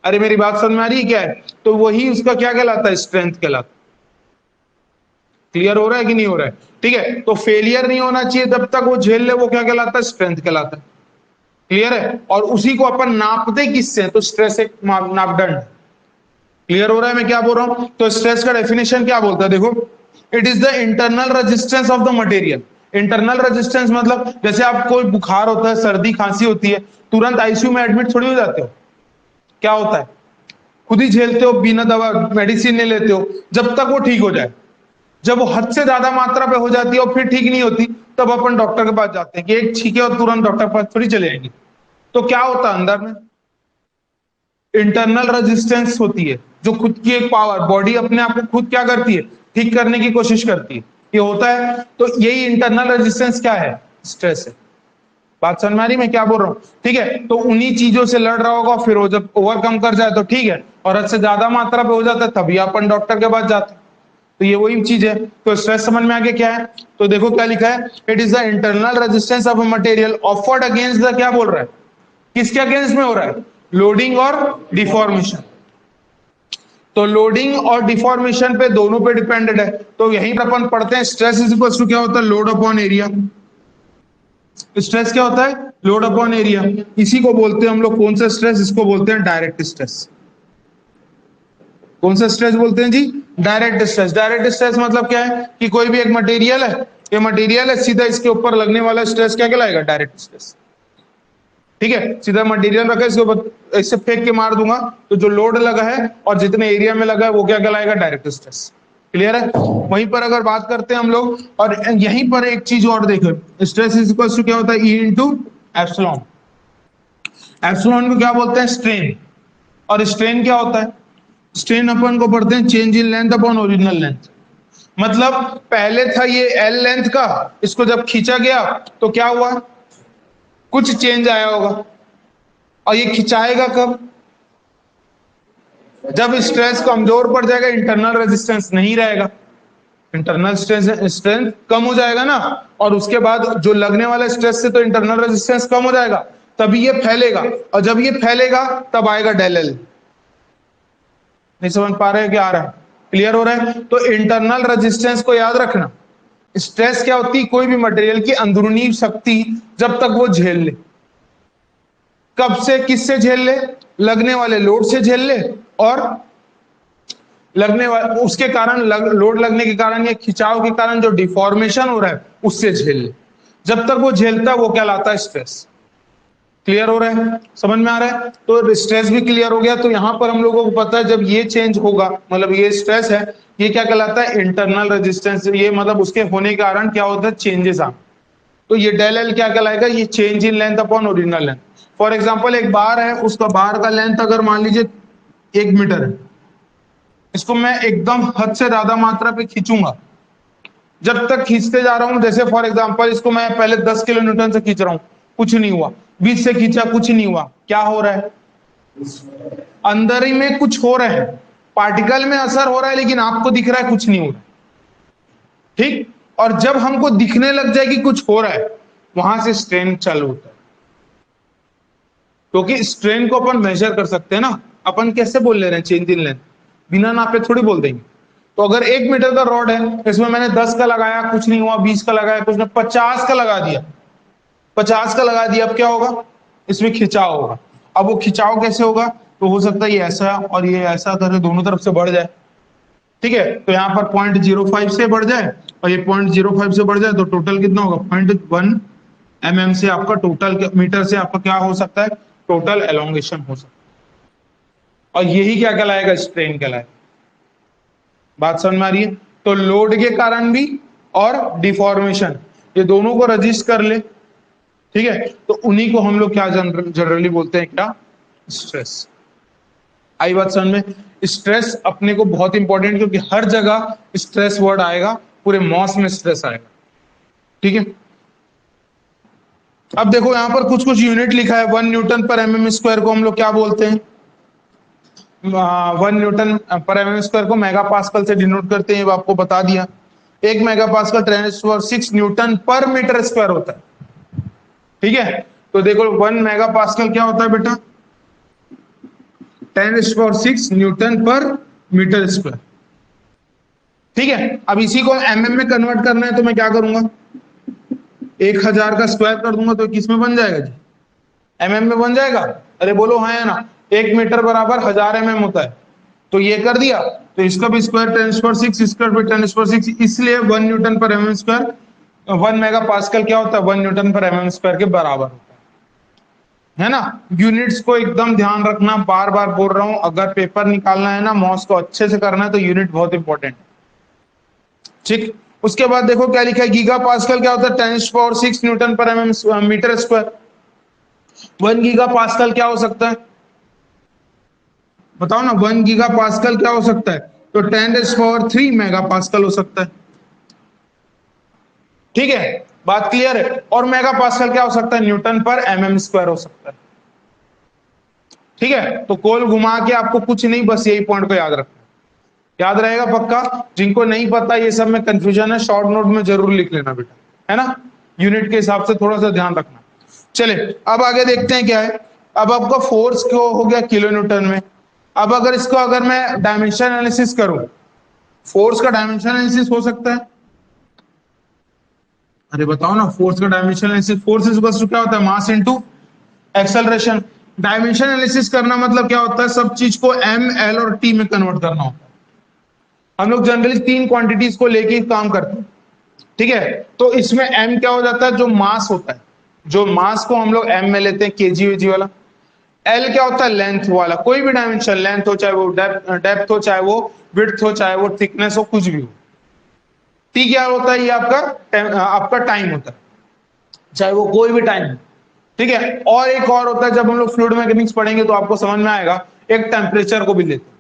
Speaker 1: अरे मेरी बात समझ में आ रही है क्या है? तो वही उसका क्या कहलाता है? स्ट्रेंथ कहलाता है। क्लियर हो रहा है कि नहीं हो रहा है? ठीक है? तो फेलियर नहीं होना चाहिए जब तक वो झेल ले, वो क्या कहलाता है? स्ट्रेंथ कहलाता है। क्लियर है? और उसी को अपन नापते किससे? तो स्ट्रेस एक मापदंड। क्लियर हो रहा है मैं क्या बोल रहा हूं? तो स्ट्रेस का डेफिनेशन क्या बोलता है? देखो, it is the internal resistance of the material. Internal resistance मतलब जैसे आप कोई बुखार होता है, सर्दी खांसी होती है, तुरंत आईसीयू में एडमिट थोड़ी हो जाते हो। क्या होता है? खुद ही झेलते हो, बिना दवा मेडिसिन नहीं लेते हो जब तक वो ठीक हो जाए। जब वो हद से ज्यादा मात्रा पे हो जाती है और फिर ठीक नहीं होती, तब अपन डॉक्टर के पास जाते हैं कि एक छींके और तुरंत डॉक्टर के पास थोड़ी चले जाएंगे। तो क्या होता है अंदर में? इंटरनल रेजिस्टेंस होती है, जो खुद की एक पावर, बॉडी अपने आप को खुद क्या करती है? ठीक करने की कोशिश करती है। ये होता है, तो यही इंटरनल रेजिस्टेंस क्या है? स्ट्रेस है। बात समझ में आ रही मैं क्या बोल रहा हूँ? ठीक है? तो उन्हीं चीजों से लड़ रहा होगा, फिर वो जब ओवरकम कर जाए तो ठीक है, और हद से ज्यादा मात्रा पे हो जाता है तभी अपन डॉक्टर के पास जाते हैं। तो ये वही चीज है। तो स्ट्रेस समझ में आगे क्या है? तो देखो क्या लिखा है, it is the internal resistance of a material offered against the, क्या बोल रहा है? किसके अगेंस्ट में हो रहा है? लोडिंग और डिफॉर्मेशन। तो लोडिंग और डिफॉर्मेशन पे दोनों पे डिपेंडेड है। तो यहीं पर अपन पढ़ते हैं स्ट्रेस इज इक्वल टू क्या होता है? Load upon area. स्ट्रेस क्या होता है? Load upon area. इसी को बोलते हैं हम लोग, कौन सा स्ट्रेस? इसको बोलते हैं डायरेक्ट स्ट्रेस। कौन सा स्ट्रेस बोलते हैं जी? Direct stress. डायरेक्ट स्ट्रेस मतलब क्या है? कि कोई भी एक मटेरियल है, ये मटेरियल है, सीधा इसके ऊपर लगने वाला स्ट्रेस क्या कहलाएगा? Direct stress. ठीक है? सीधा मटेरियल रखा है, इसके ऊपर ऐसे फेंक के मार दूंगा, तो जो लोड लगा है और जितने एरिया में लगा है वो क्या कहलाएगा? Direct stress. क्लियर है? वहीं पर अगर बात करते हैं हम लोग, और यहीं पर एक चीज और देखो, स्ट्रेस इज इक्वल टू क्या होता है? E into epsilon. एप्सिलॉन को क्या बोलते हैं? स्ट्रेन। और स्ट्रेन क्या होता है? स्ट्रेन अपन को पढ़ते हैं change in length upon original length. मतलब पहले था ये एल लेंथ का, इसको जब खींचा गया तो क्या हुआ? कुछ चेंज आया होगा। और ये खिंचाएगा कब? जब स्ट्रेस कमजोर पड़ जाएगा, इंटरनल रेजिस्टेंस नहीं रहेगा। इंटरनल स्ट्रेंथ कम हो जाएगा ना, और उसके बाद जो लगने वाला स्ट्रेस से तो इंटरनल रेजिस्टेंस कम हो जाएगा, तभी ये फैलेगा, और जब ये फैलेगा तब आएगा डेल एल। नहीं समझ पा रहे हैं क्या आ रहा है? क्लियर हो रहा है? तो इंटरनल रेजिस्टेंस को याद रखना। स्ट्रेस क्या होती है? कोई भी मटेरियल की अंदरूनी शक्ति जब तक वो झेल ले। कब से किससे झेल ले? लगने वाले लोड से झेल ले, और लगने वाले उसके कारण लोड लगने के कारण या खिंचाव के कारण जो डिफॉर्मेशन हो रहा है उससे झेल ले। जब तक वो झेलता है वो कहलाता है स्ट्रेस। क्लियर हो रहा है? समझ में आ रहा है? तो स्ट्रेस भी क्लियर हो गया। तो यहां पर हम लोगों को पता है जब ये चेंज होगा, मतलब ये स्ट्रेस है, ये क्या कहलाता है? Internal resistance. ये मतलब उसके होने के कारण क्या होता है? चेंजेस आ। तो ये डेल एल क्या कहलाएगा? ये change in length upon original length. For example एक बार है, उसका बार का लेंथ अगर मान लीजिए 1 मीटर है, इसको मैं एकदम हद से ज्यादा मात्रा पे खींचूंगा। जब तक खींचते जा रहा हूं, जैसे फॉर एग्जांपल इसको मैं पहले 10 किलो न्यूटन से खींच रहा हूं, कुछ नहीं हुआ। 20 से खींचा, कुछ नहीं हुआ। क्या हो रहा है? अंदर ही में कुछ हो रहा है, पार्टिकल में असर हो रहा है, लेकिन आपको दिख रहा है कुछ नहीं हो रहा। ठीक। और जब हमको दिखने लग जाए कि कुछ हो रहा है, वहां से स्ट्रेन चालू होता है। क्योंकि स्ट्रेन को अपन मेजर कर सकते हैं ना। अपन कैसे बोल ले रहे हैं? चेंज इन लेंथ बिना नापे थोड़ी बोल देंगे। तो अगर 1 मीटर का रॉड है, इसमें मैंने 10 का लगाया, कुछ नहीं हुआ, 20 का लगाया, कुछ नहीं, 50 का लगा दिया, 50 का लगा दिया, अब क्या होगा? इसमें खिंचाव होगा। अब वो खिंचाव कैसे होगा? तो हो सकता है ये ऐसा और ये ऐसा करके दोनों तरफ से बढ़ जाए। ठीक है, तो यहाँ पर 0.05 से बढ़ जाए और ये 0.05 से बढ़ जाए, तो टोटल कितना होगा? 0.1 mm से आपका टोटल मीटर से आपका क्या हो सकता है? टोटल एलोंगेशन हो सकता है। और यही क्या कहलाएगा? स्ट्रेन कहलाएगा। बात समझ में आ रही है? तो लोड के कारण भी और डिफॉर्मेशन, ये दोनों को रजिस्ट कर ले। ठीक है, तो उन्हीं को हम लोग क्या जनरली बोलते हैं? क्या? स्ट्रेस। आई बात समझ में? स्ट्रेस अपने को बहुत इंपॉर्टेंट, क्योंकि हर जगह स्ट्रेस वर्ड आएगा, पूरे मॉस में स्ट्रेस आएगा। ठीक है, अब देखो यहां पर कुछ कुछ यूनिट लिखा है। 1 न्यूटन पर mm स्क्वायर को हम लोग क्या बोलते हैं? 1 न्यूटन पर mm स्क्वायर को मेगा पास्कल से डिनोट करते हैं, आपको बता दिया। 1 मेगा पास्कल 10⁶ न्यूटन पर मीटर स्क्वायर होता है। ठीक है, तो देखो 1 मेगा पास्कल क्या होता है बेटा? 10⁶ न्यूटन पर मीटर स्क्वायर। ठीक है, अब इसी को mm में कन्वर्ट करना है, तो मैं क्या करूंगा? 1000 का स्क्वायर कर दूंगा, तो किस में बन जाएगा जी? mm में बन जाएगा। अरे बोलो हाँ या ना? 1 मीटर बराबर 1000 mm होता है, तो ये कर दिया, तो इसका भी स्क्वायर 10⁶, इसका भी 10⁶, इसलिए 1 न्यूटन पर mm स्क्वायर, 1 मेगा पास्कल क्या होता है? 1 न्यूटन पर mm स्क्वायर के बराबर होता है ना? यूनिट्स को एकदम ध्यान रखना, बार बार बोल रहा हूं, अगर पेपर निकालना है ना, मॉस को अच्छे से करना है, तो यूनिट बहुत इंपॉर्टेंट। ठीक, उसके बाद देखो क्या लिखा है? गीगा पास्कल क्या होता है? 10⁶ न्यूटन पर mm metre square. 1 giga pascal क्या हो सकता है? बताओ ना, 1 गीगा पास्कल क्या हो सकता है? तो 10⁻³ मेगा पास्कल हो सकता है। ठीक है, बात क्लियर है? और मेगा पास्कल क्या हो सकता है? न्यूटन पर mm स्क्वायर हो सकता है। ठीक है, तो कोल घुमा के आपको कुछ नहीं, बस यही पॉइंट को याद रखना। याद रहेगा पक्का? जिनको नहीं पता, ये सब में कंफ्यूजन है, शॉर्ट नोट में जरूर लिख लेना बेटा, है ना? यूनिट के हिसाब से थोड़ा सा ध्यान रखना। चले अब आगे देखते हैं क्या है। अब आपका फोर्स क्यों हो गया किलो न्यूटन में। अब अगर इसको अगर मैं डायमेंशन एनालिसिस करूं, फोर्स का डायमेंशन एनालिसिस हो सकता है? अरे बताओ ना, फोर्स का dimension analysis, force is equal to क्या होता है? Mass into acceleration. Dimension analysis करना मतलब क्या होता है? सब चीज को m, l और t में कन्वर्ट करना होता है। हम लोग जनरली 3 क्वांटिटीज को लेके काम करते हैं। ठीक है, तो इसमें m क्या हो जाता है? जो मास होता है, जो मास को हम लोग m में लेते हैं, केजी वेजी वाला। l क्या होता है? लेंथ वाला, कोई भी डायमेंशन, लेंथ हो चाहे वो डेप्थ हो, चाहे वो विड्थ हो, चाहे वो थिकनेस हो, कुछ भी हो। t क्या होता है? ये आपका टाइम होता है, चाहे वो कोई भी टाइम हो। ठीक है, और एक और होता है, जब हम लोग फ्लूइड मैकेनिक्स पढ़ेंगे तो आपको समझ में आएगा, एक टेम्परेचर को भी लेते हैं।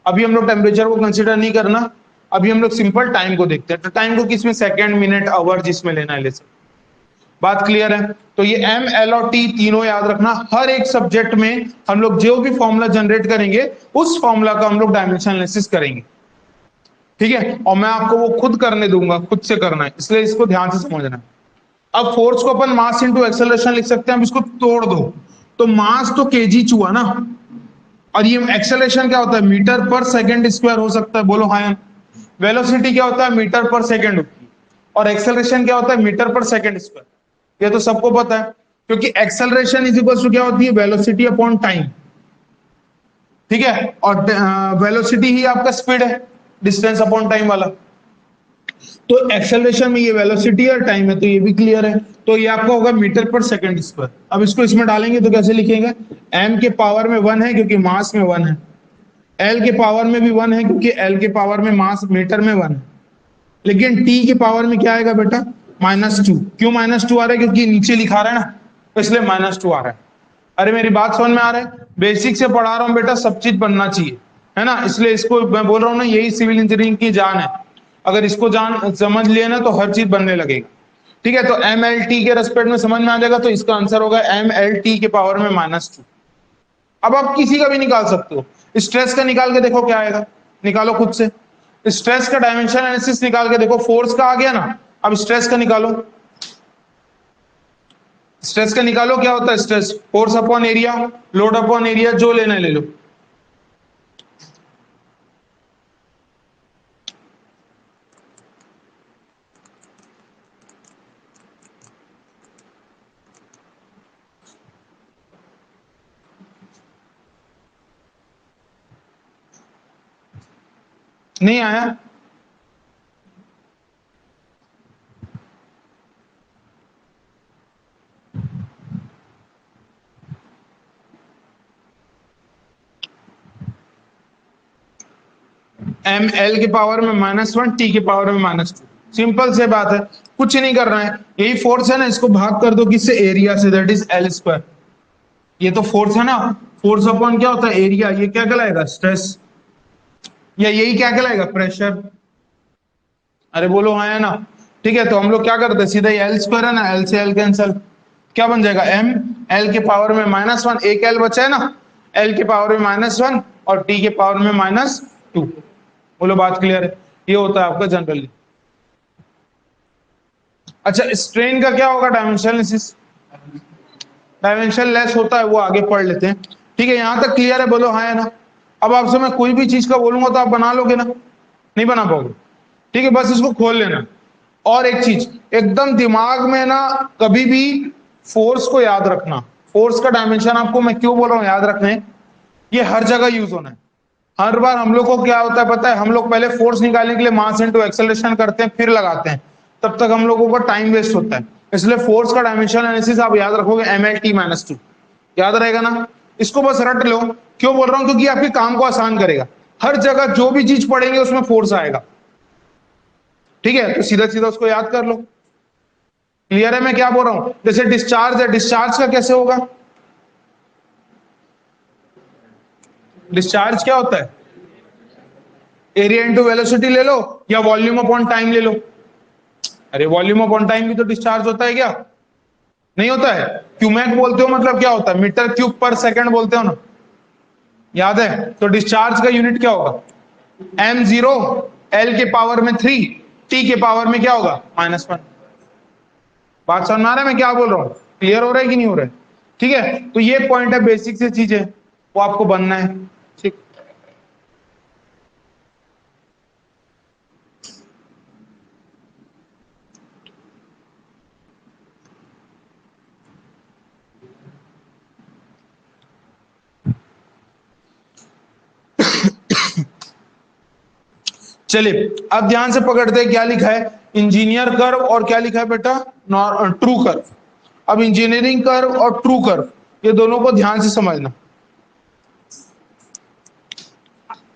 Speaker 1: अभी हम लोग टेम्परेचर को कंसीडर नहीं करना, अभी हम लोग सिंपल टाइम को देखते हैं। तो टाइम को किसमें? सेकंड, मिनट, आवर, जिसमें लेना है ले सकते। बात क्लियर है? तो ये m, l और t तीनों याद रखना। हर एक सब्जेक्ट में हम लोग जो भी फॉर्मूला जनरेट करेंगे, उस फॉर्मूला का हम लोग डायमेंशन एनालिसिस करेंगे। ठीक है, और मैं आपको वो खुद करने दूंगा, खुद से करना है, इसलिए इसको ध्यान से समझना है। अब फोर्स को अपन मास इंटू एक्सेलरेशन लिख सकते हैं। अब इसको तोड़ दो तो मास तो केजी हुआ ना, और ये एक्सेलरेशन क्या होता है, मीटर पर सेकंड स्क्वायर हो सकता है, बोलो हाँ। वेलोसिटी क्या होता है, मीटर पर सेकंड होती है, और एक्सेलरेशन क्या होता है, मीटर पर सेकंड स्क्वायर। ये तो सबको पता है, क्योंकि एक्सेलरेशन इज इक्वल टू क्या होती है, वेलोसिटी अपॉन टाइम। ठीक है, और वेलोसिटी ही आपका स्पीड है, डिस्टेंस अपॉन टाइम वाला। तो एक्सेलरेशन में ये वेलोसिटी और टाइम है, तो ये भी क्लियर है। तो ये आपका होगा मीटर पर सेकंड स्क्वायर। अब इसको इसमें डालेंगे तो कैसे लिखेंगे, m के पावर में 1 है क्योंकि मास में 1 है, l के पावर में भी 1 है क्योंकि l के पावर में मास मीटर में 1 है, लेकिन t के पावर में क्या आएगा बेटा, -2। क्यों -2 आ रहा है, क्योंकि नीचे लिखा रहा है ना, तो इसलिए -2 आ रहा है। अरे मेरी बात समझ में आ रहा है, बेसिक से पढ़ा रहा हूं बेटा, सब चीज बनना चाहिए, है ना, इसलिए इसको मैं बोल रहा हूं ना, यही सिविल इंजीनियरिंग की जान है। अगर इसको जान समझ लिए ना तो हर चीज बनने लगेगी। ठीक है, तो MLT के रेस्पेक्ट में समझ में आ जाएगा, तो इसका आंसर होगा MLT के पावर में -2। अब आप किसी का भी निकाल सकते हो, स्ट्रेस का निकाल के देखो क्या आएगा, निकालो खुद से। स्ट्रेस का डायमेंशन एनालिसिस निकाल के देखो, फोर्स का आ गया ना, अब स्ट्रेस का निकालो। स्ट्रेस का निकालो, क्या होता है stress, force upon area, load upon area, जो लेना है ले लो। नहीं आया, ML के पावर में -1, T के पावर में -2। सिंपल से बात है, कुछ नहीं करना है, यही फोर्स है ना, इसको भाग कर दो किससे, एरिया से, दैट इज L स्क्वायर। ये तो फोर्स है ना, फोर्स अपॉन क्या होता है, एरिया, ये क्या कहलाएगा, स्ट्रेस, या यही क्या कहलाएगा, प्रेशर। अरे बोलो हाँ है ना। ठीक है, तो हम लोग क्या करते हैं, सीधा L स्क्वायर है ना, L से L कैंसल, क्या बन जाएगा, M, L के पावर में -1, एक L बचा है ना, L के पावर में -1 और T के पावर में -2। बोलो बात क्लियर है, ये होता है आपका जनरली। अच्छा, स्ट्रेन का क्या होगा, डायमेंशनलेस, डायमेंशन लेस होता है, वो आगे पढ़ लेते हैं। ठीक है, यहां तक क्लियर है, बोलो हाँ है ना। अब आपसे मैं कोई भी चीज का बोलूंगा तो आप बना लोगे ना, नहीं बना पाओगे। ठीक है, बस इसको खोल लेना। और एक चीज एकदम दिमाग में ना, कभी भी फोर्स को याद रखना, फोर्स का डायमेंशन आपको मैं क्यों बोल रहा हूं याद रखने, ये हर जगह यूज होना है। हर बार हम लोग को क्या होता है पता है, हम लोग पहले फोर्स निकालने के लिए मास इनटू एक्सेलरेशन करते हैं, फिर लगाते हैं, तब तक हम लोगों का टाइम वेस्ट होता है। इसलिए फोर्स का डायमेंशन एनालिसिस आप याद रखोगे, MLT-2 याद रहेगा ना। इसको बस रट लो, क्यों बोल रहा हूं, क्योंकि आपके काम को आसान करेगा। हर जगह जो भी चीज पढ़ेंगे उसमें फोर्स आएगा। ठीक है, तो सीधा सीधा उसको याद कर लो। क्लियर है मैं क्या बोल रहा हूं, जैसे डिस्चार्ज है, डिस्चार्ज का कैसे होगा, डिस्चार्ज क्या होता है, एरिया इंटू वेलोसिटी ले लो, या वॉल्यूम अपॉन टाइम ले लो। अरे वॉल्यूम अपॉन टाइम भी तो डिस्चार्ज होता है क्या, नहीं होता है, क्यूमेक बोलते हो, मतलब क्या होता है, मीटर क्यूब पर सेकंड बोलते हो ना, याद है। तो डिस्चार्ज का यूनिट क्या होगा, M0, L के पावर में 3, T के पावर में क्या होगा, -1। बात समझ में आ रहा है मैं क्या बोल रहा हूं, क्लियर हो रहा है कि नहीं हो रहा है। ठीक है, तो ये पॉइंट है, बेसिक से चीज है, वो आपको बनना है। ठीक, चलिए अब ध्यान से पकड़ते हैं क्या लिखा है, इंजीनियर कर्व और क्या लिखा है बेटा, ट्रू कर्व। अब इंजीनियरिंग कर्व और ट्रू कर्व, ये दोनों को ध्यान से समझना।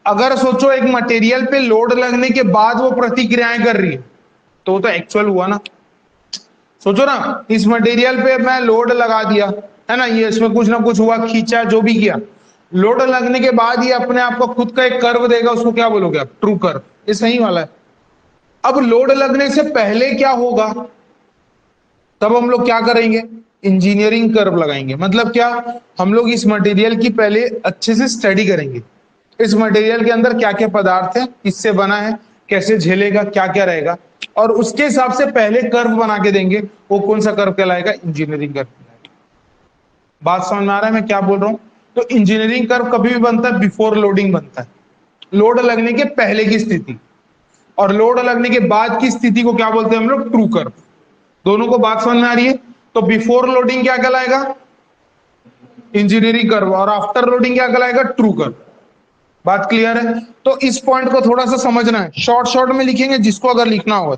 Speaker 1: अगर सोचो एक मटेरियल पे लोड लगने के बाद वो प्रतिक्रियाएं कर रही है, तो वो तो एक्चुअल हुआ ना। सोचो ना, इस मटेरियल पे मैं लोड लगा दिया, है ना, ये इसमें कुछ ना कुछ हुआ, खींचा, जो भी किया, लोड लगने के बाद ये अपने आप को खुद का एक कर्व देगा, उसको क्या बोलोगे आप, ट्रू कर्व, ये सही वाला है। अब लोड लगने से पहले क्या होगा, तब हम लोग क्या करेंगे, इंजीनियरिंग कर्व लगाएंगे। मतलब क्या, हम लोग इस मटेरियल की पहले अच्छे से स्टडी करेंगे, इस मटेरियल के अंदर क्या क्या पदार्थ है, किससे बना है, कैसे झेलेगा, क्या क्या रहेगा, और उसके हिसाब से पहले कर्व बना के देंगे। वो कौन सा कर्व कहलाएगा? इंजीनियरिंग कर्व कहलाएगा। बात समझ में आ रहा है मैं क्या बोल रहा हूं? तो इंजीनियरिंग कर्व कभी भी बनता है बिफोर लोडिंग बनता है, लोड लगने के पहले की स्थिति, और लोड लगने के बाद की स्थिति को क्या बोलते हैं हम लोग? True curve. दोनों को बात समझ में आ रही है? तो बिफोर लोडिंग क्या कहलाएगा? इंजीनियरिंग कर्व, और आफ्टर लोडिंग क्या कहलाएगा? True curve. बात क्लियर है? तो इस पॉइंट को थोड़ा सा समझना है, शॉर्ट शॉर्ट में लिखेंगे जिसको अगर लिखना होगा।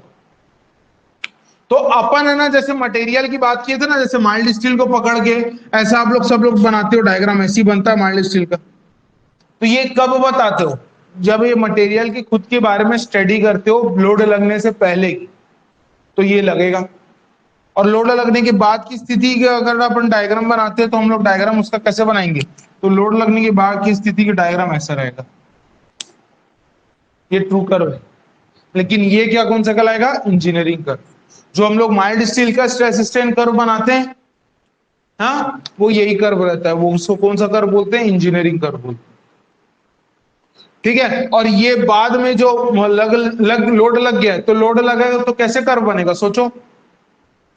Speaker 1: तो अपन है ना, जैसे मटेरियल की बात किए थे ना, जैसे माइल्ड स्टील को पकड़ के ऐसा आप लोग सब लोग बनाते हो डायग्राम, ऐसी बनता है माइल्ड स्टील का। तो ये कब बताते हो? जब ये मटेरियल की खुद के बारे में स्टडी करते हो लोड लगने से पहले की, तो ये लगेगा। और लोड लगने के बाद की स्थिति के अगर अपन डायग्राम बनाते हैं तो हम लोग डायग्राम उसका कैसे बनाएंगे? तो लोड लगने के बाद की स्थिति का डायग्राम ऐसा रहेगा। ये ट्रू कर्व है। लेकिन ये क्या कौन सा कहलाएगा? Engineering curve. जो हम लोग माइल्ड स्टील का स्ट्रेस स्ट्रेन कर्व बनाते हैं, हाँ, वो यही कर्व रहता है। वो उसको कौन सा कर्व बोलते हैं? इंजीनियरिंग कर्व बोलते हैं। ठीक है। और ये बाद में जो लोड लग गया है, तो लोड लगेगा तो कैसे कर्व बनेगा? सोचो,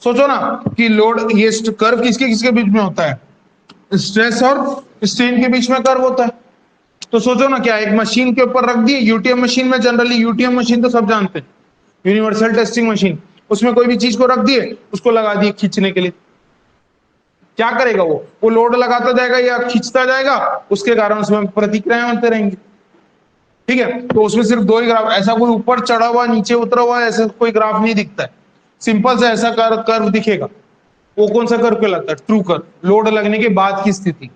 Speaker 1: सोचो ना कि लोड, ये कर्व किसके किसके बीच में होता है? स्ट्रेस और स्ट्रेन के बीच में कर्व होता है। तो सोचो ना, क्या एक मशीन के ऊपर रख दिए, यूटीएम मशीन में, जनरली यूटीएम मशीन तो सब जानते हैं, यूनिवर्सल टेस्टिंग मशीन, उसमें कोई भी चीज को रख दिए, उसको लगा दिए खींचने के लिए, क्या करेगा? वो लोड लगाता जाएगा या खींचता जाएगा, उसके कारण उसमें प्रतिक्रियाएं बनते रहेंगी। ठीक है। तो उसमें सिर्फ दो ही ग्राफ, ऐसा कोई ऊपर चढ़ा हुआ नीचे उतरा हुआ ऐसा कोई ग्राफ नहीं दिखता है। सिंपल से ऐसा कर्व दिखेगा। वो कौन सा कर्व कहलाता है? True curve. लोड लगने के बाद की स्थिति।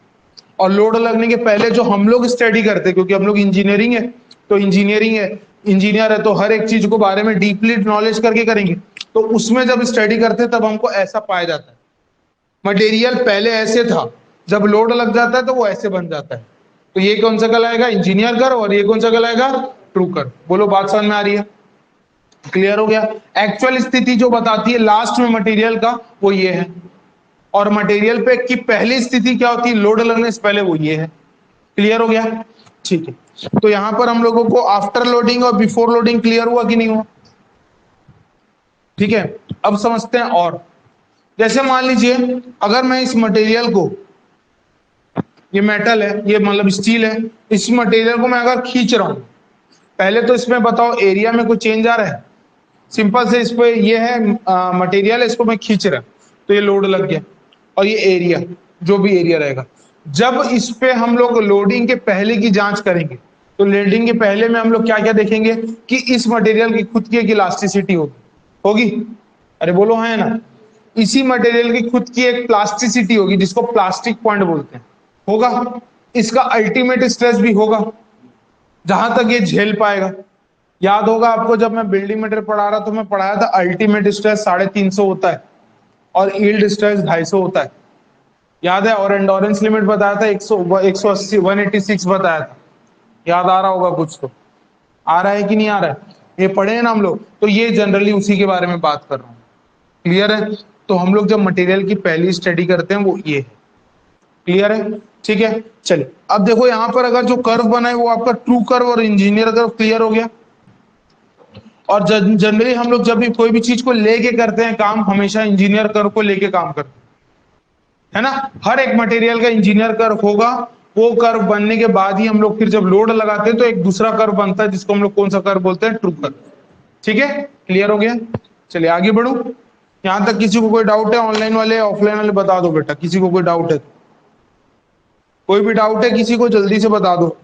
Speaker 1: और लोड लगने के पहले जो हम लोग स्टडी करते हैं, क्योंकि हम लोग इंजीनियरिंग है, तो इंजीनियरिंग है, इंजीनियर है, तो हर एक चीज को बारे में डीपली नॉलेज करके करेंगे। तो उसमें जब स्टडी करते हैं तब हमको ऐसा पाया जाता है, मटेरियल पहले ऐसे था, जब लोड लग जाता है तो वो ऐसे बन जाता है। तो ये कौन सा कहलाएगा? Engineer curve. और ये कौन सा कहलाएगा? True curve. बोलो, बात समझ में आ रही है? क्लियर हो गया? एक्चुअल स्थिति जो बताती है लास्ट में मटेरियल का, वो ये है। और मटेरियल पे की पहली स्थिति क्या होती है लोड लगने से पहले? वो ये है। क्लियर हो गया? ठीक है। तो यहां पर हम लोगों को आफ्टर लोडिंग और बिफोर लोडिंग क्लियर हुआ कि नहीं हुआ? ठीक है। अब समझते हैं। और जैसे मान लीजिए, अगर मैं इस मटेरियल को, ये मेटल है, ये मतलब स्टील है, इस मटेरियल को मैं अगर खींच रहा हूं, पहले तो इसमें बताओ एरिया में कोई चेंज आ रहा है? सिंपल से, इस पे ये है मटेरियल है, इसको मैं खींच रहा, तो ये लोड लग गया। और ये एरिया, जो भी एरिया रहेगा, जब इस पे हम लोग लोडिंग के पहले की जांच करेंगे, तो लोडिंग के पहले में हम लोग क्या क्या देखेंगे? कि इस मटेरियल की खुद की एक इलास्टिसिटी होगी। होगी? अरे बोलो, है ना? इसी मटेरियल की खुद की एक प्लास्टिसिटी होगी, जिसको प्लास्टिक पॉइंट बोलते हैं। होगा? इसका अल्टीमेट स्ट्रेस भी होगा, जहां तक ये झेल पाएगा। याद होगा आपको, जब मैं बिल्डिंग मटेरियल पढ़ा रहा तो मैं पढ़ाया था अल्टीमेट स्ट्रेस 350 होता है और यील्ड स्ट्रेस 250 होता है। याद है? और एंडोरेंस लिमिट बताया था 180, 186 बताया था। याद आ रहा होगा कुछ तो? आ रहा है कि नहीं आ रहा है? ये पढ़े हैं ना हम लोग, तो ये जनरली उसी के बारे में बात कर रहा हूँ। क्लियर है? तो हम लोग जब मटेरियल की पहली स्टडी करते हैं वो ये है। क्लियर है? ठीक है। चलिए, अब देखो यहां पर अगर जो कर्व बना है वो आपका ट्रू कर्व और इंजीनियर कर्व क्लियर हो गया। और जनरली हम लोग जब भी कोई भी चीज को लेके करते हैं काम, हमेशा इंजीनियर कर्व को लेके काम करते हैं, है ना? हर एक मटेरियल का इंजीनियर कर्व होगा। वो कर्व बनने के बाद ही हम लोग फिर जब लोड लगाते हैं तो एक दूसरा कर्व बनता है, जिसको हम लोग कौन सा कर्व बोलते हैं? True curve. ठीक है? क्लियर हो गया? चलिए आगे बढ़ो। यहां तक किसी को कोई डाउट है? ऑनलाइन वाले ऑफलाइन वाले बता दो बेटा, किसी को कोई डाउट है तो। कोई भी डाउट है किसी को, जल्दी से बता दो।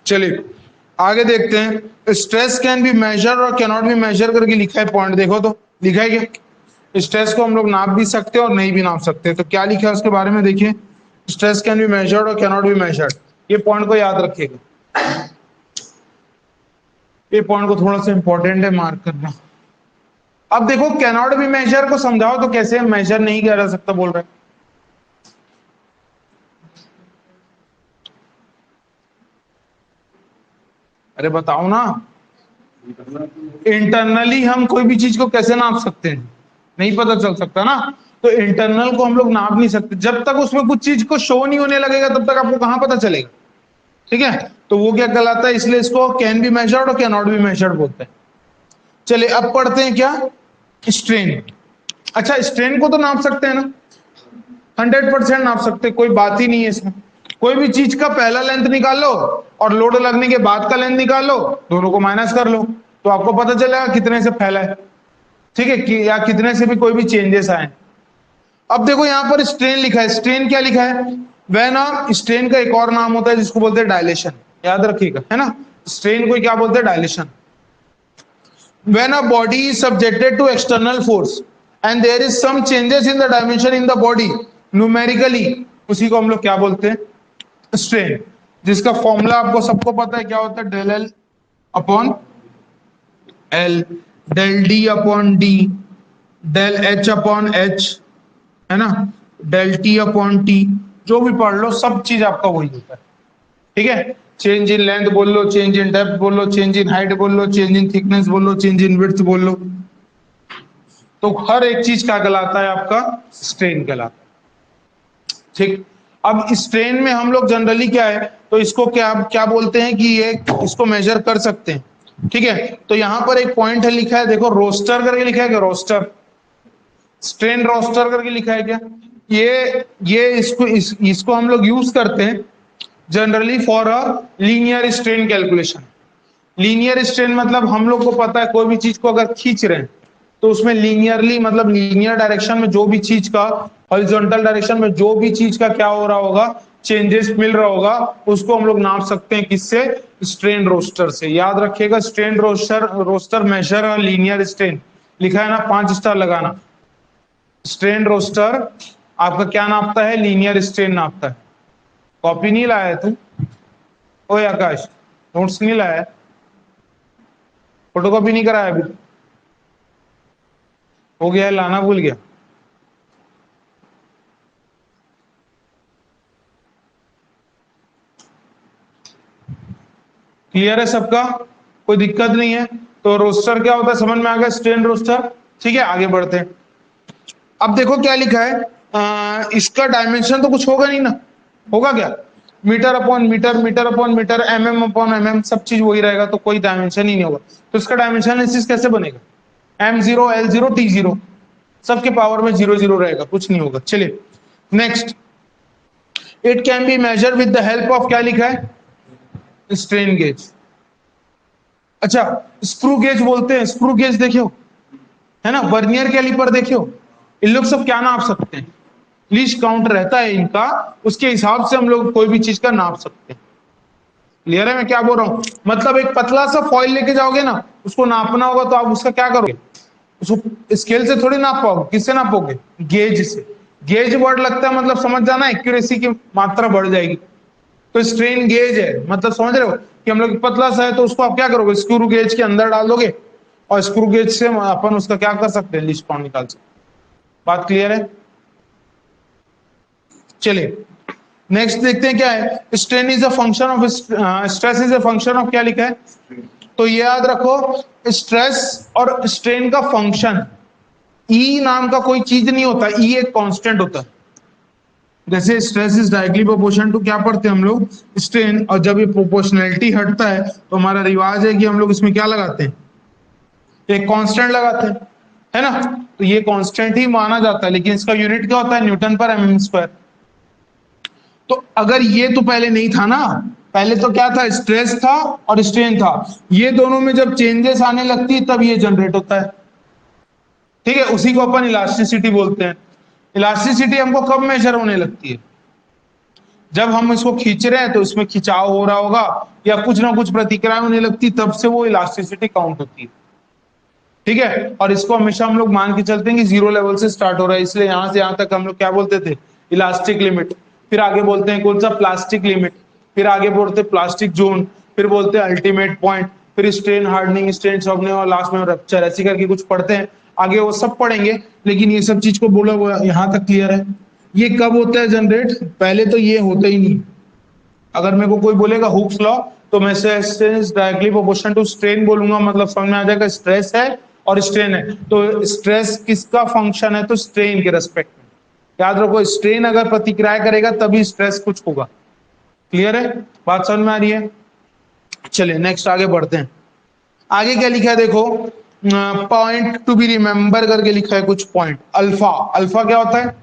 Speaker 1: चलिए आगे देखते हैं। स्ट्रेस कैन बी मेजर और कैन नॉट बी मेजर करके लिखा है पॉइंट, देखो तो लिखा है क्या? स्ट्रेस को हम लोग नाप भी सकते हैं और नहीं भी नाप सकते, तो क्या लिखा है उसके बारे में देखिए। स्ट्रेस कैन बी मेजर्ड और कैन नॉट बी मेजर्ड, ये पॉइंट को याद रखिएगा, ये पॉइंट को थोड़ा सा इंपॉर्टेंट है मार्क करना। अब देखो कैन नॉट बी मेजर को समझाओ तो कैसे मेजर नहीं किया जा सकता बोल रहे हैं। अरे बताओ ना, इंटरनली हम कोई भी चीज को कैसे नाप सकते हैं, नहीं पता चल सकता ना। तो इंटरनल को हम लोग नाप नहीं सकते, जब तक उसमें कुछ चीज को शो नहीं होने लगेगा तब तक आपको कहां पता चलेगा, ठीक है। तो वो क्या कहलाता है, इसलिए इसको कैन बी मेजर्ड और कैन नॉट बी मेजर्ड बोलते हैं। चलिए अब पढ़ते हैं क्या, स्ट्रेन। अच्छा स्ट्रेन को तो नाप सकते हैं ना, 100% नाप सकते हैं, कोई बात ही नहीं है इसमें। कोई भी चीज का पहला लेंथ निकाल लो और लोड लगने के बाद का लेंथ निकाल लो, दोनों को माइनस कर लो, तो आपको पता चलेगा कितने से फैला है, ठीक है कि या कितने से भी कोई भी चेंजेस आए। अब देखो यहां पर स्ट्रेन लिखा है, स्ट्रेन क्या लिखा है, वह ना स्ट्रेन का एक और नाम होता है जिसको बोलते हैं डायलेशन, याद रखिएगा, है ना। स्ट्रेन को क्या बोलते हैं, dilation. when a body is subjected to external force and there is some changes in the dimension in the body numerically, उसी को हम लोग क्या बोलते हैं, स्ट्रेन, जिसका फॉर्मूला आपको सबको पता है क्या होता है, del L upon L, del D upon D, del H upon H, है ना, डेल टी अपॉन टी, जो भी पढ़ लो सब चीज आपका वही होता है, ठीक है। चेंज इन लेंथ बोल लो, चेंज इन डेप्थ बोल लो, चेंज इन हाइट बोल लो, चेंज इन थिकनेस बोल लो, चेंज इन विड्थ बोल लो, तो हर एक चीज क्या कहलाता है, आपका स्ट्रेन कहलाता है, ठीक। अब स्ट्रेन में हम लोग जनरली क्या है, तो इसको क्या क्या बोलते हैं कि ये इसको मेजर कर सकते हैं, ठीक है। तो यहां पर एक पॉइंट है लिखा है, देखो रोस्टर करके लिखा है क्या, रोस्टर, स्ट्रेन रोस्टर करके लिखा है क्या, ये इसको हम लोग यूज करते हैं generally for a linear strain calculation. Linear strain मतलब हम लोग को पता है कोई भी चीज को अगर खींच रहे हैं तो उसमें लीनियरली मतलब लीनियर डायरेक्शन में जो भी चीज का, हॉरिजॉन्टल डायरेक्शन में जो भी चीज का क्या हो रहा होगा, चेंजेस मिल रहा होगा, उसको हम लोग नाप सकते हैं किससे, स्ट्रेन रोस्टर से। याद रखिएगा strain roster measure linear strain, लिखा है ना 5 स्टार लगाना। स्ट्रेन रोस्टर आपका क्या नापता है, लीनियर स्ट्रेन नापता है। कॉपी नहीं लाया तू, ओए आकाश, नोट्स नहीं लाया, फोटोकॉपी नहीं कराया अभी, हो गया है लाना भूल गया। क्लियर है सबका, कोई दिक्कत नहीं है। तो रोस्टर क्या होता है समझ में आ गया, स्ट्रेन रोस्टर, ठीक है। आगे बढ़ते हैं। अब देखो क्या लिखा है, इसका डायमेंशन तो कुछ होगा नहीं ना, होगा क्या, metre upon metre, metre upon metre, MM upon MM, सब चीज वही रहेगा, तो कोई डायमेंशन ही नहीं होगा। तो इसका डायमेंशन एनालिसिस कैसे बनेगा, m0 l0 t0, सबके पावर में 0 0 रहेगा, कुछ नहीं होगा। चलिए next, it can be measure with the help of, क्या लिखा है, स्ट्रेन गेज। अच्छा स्क्रू गेज बोलते हैं, स्क्रू गेज देखियो, है ना, वर्नियर कैलिपर देखियो, इन लोग सब क्या नाप सकते हैं, लीस्ट काउंट रहता है इनका, उसके हिसाब से हम लोग कोई भी चीज का नाप सकते हैं। क्लियर है मैं क्या बोल रहा हूं, मतलब एक पतला सा फॉइल लेके जाओगे ना, उसको नापना होगा तो आप उसका क्या करोगे, उसको स्केल से थोड़ी नाप पाओगे, किससे नापोगे, गेज से। गेज वर्ड लगता है मतलब समझ जाना, एक्यूरेसी की मात्रा बढ़ जाएगी। तो स्ट्रेन गेज है मतलब समझ रहे हो कि हम लोग पतला सा है, तो उसको आप क्या करोगे, स्क्रू गेज के अंदर डाल दोगे और स्क्रू गेज से अपन उसका क्या कर सकते हैं, लीस्ट काउंट निकाल सकते। बात क्लियर है। चलिए नेक्स्ट देखते हैं क्या है, strain is a function of, stress is a function of, क्या लिखा है, तो ये याद रखो स्ट्रेस और स्ट्रेन का फंक्शन, ई नाम का कोई चीज नहीं होता, ई एक कांस्टेंट होता है। जैसे stress is directly proportional to क्या पढ़ते हैं हम लोग, स्ट्रेन, और जब ये प्रोपोर्शनैलिटी हटता है तो हमारा रिवाज है कि हम लोग इसमें क्या लगाते हैं, एक कांस्टेंट लगाते हैं, है ना। तो ये कांस्टेंट ही माना जाता है, लेकिन इसका यूनिट क्या होता है, न्यूटन पर एमएम स्क्वायर। तो अगर ये तो पहले नहीं था ना, पहले तो क्या था, स्ट्रेस था और स्ट्रेन था, ये दोनों में जब चेंजेस आने लगती है तब ये जनरेट होता है, ठीक है। उसी को अपन इलास्टिसिटी बोलते हैं। इलास्टिसिटी हमको कब मेजर होने लगती है, जब हम इसको खींच रहे हैं तो इसमें खिंचाव हो रहा होगा या कुछ ना कुछ प्रतिक्रिया होने लगती, तब से वो इलास्टिसिटी काउंट होती है। ठीक है, और इसको हमेशा हम लोग मान के चलते हैं कि जीरो लेवल से स्टार्ट हो रहा है, इसलिए यहां से यहां तक हम लोग क्या बोलते थे, इलास्टिक लिमिट। फिर आगे बोलते हैं कौन सा, प्लास्टिक लिमिट। फिर आगे बोलते हैं प्लास्टिक जोन। फिर बोलते हैं अल्टीमेट पॉइंट। फिर स्ट्रेन हार्डनिंग, स्ट्रेन सॉफ्टनिंग और लास्ट में रप्चर, ऐसी करके कुछ पढ़ते हैं। आगे वो सब पढ़ेंगे, लेकिन ये सब चीज को बोला हुआ यहां तक क्लियर है। ये कब होता है जनरेट, पहले तो ये होता ही नहीं। अगर मेरे को कोई बोलेगा हुक्स लॉ, तो मैं stress directly proportional to strain बोलूंगा, मतलब समझ में आ जाएगा स्ट्रेस है और स्ट्रेन है, तो स्ट्रेस किसका फंक्शन है, तो स्ट्रेन के रेस्पेक्ट में। याद रखो, स्ट्रेन अगर प्रतिक्रिया करेगा तभी स्ट्रेस कुछ होगा। क्लियर है, बात समझ में आ रही है। चलिए नेक्स्ट आगे बढ़ते हैं। आगे क्या लिखा है देखो, पॉइंट टू बी रिमेंबर करके लिखा है कुछ पॉइंट। अल्फा, अल्फा क्या होता है,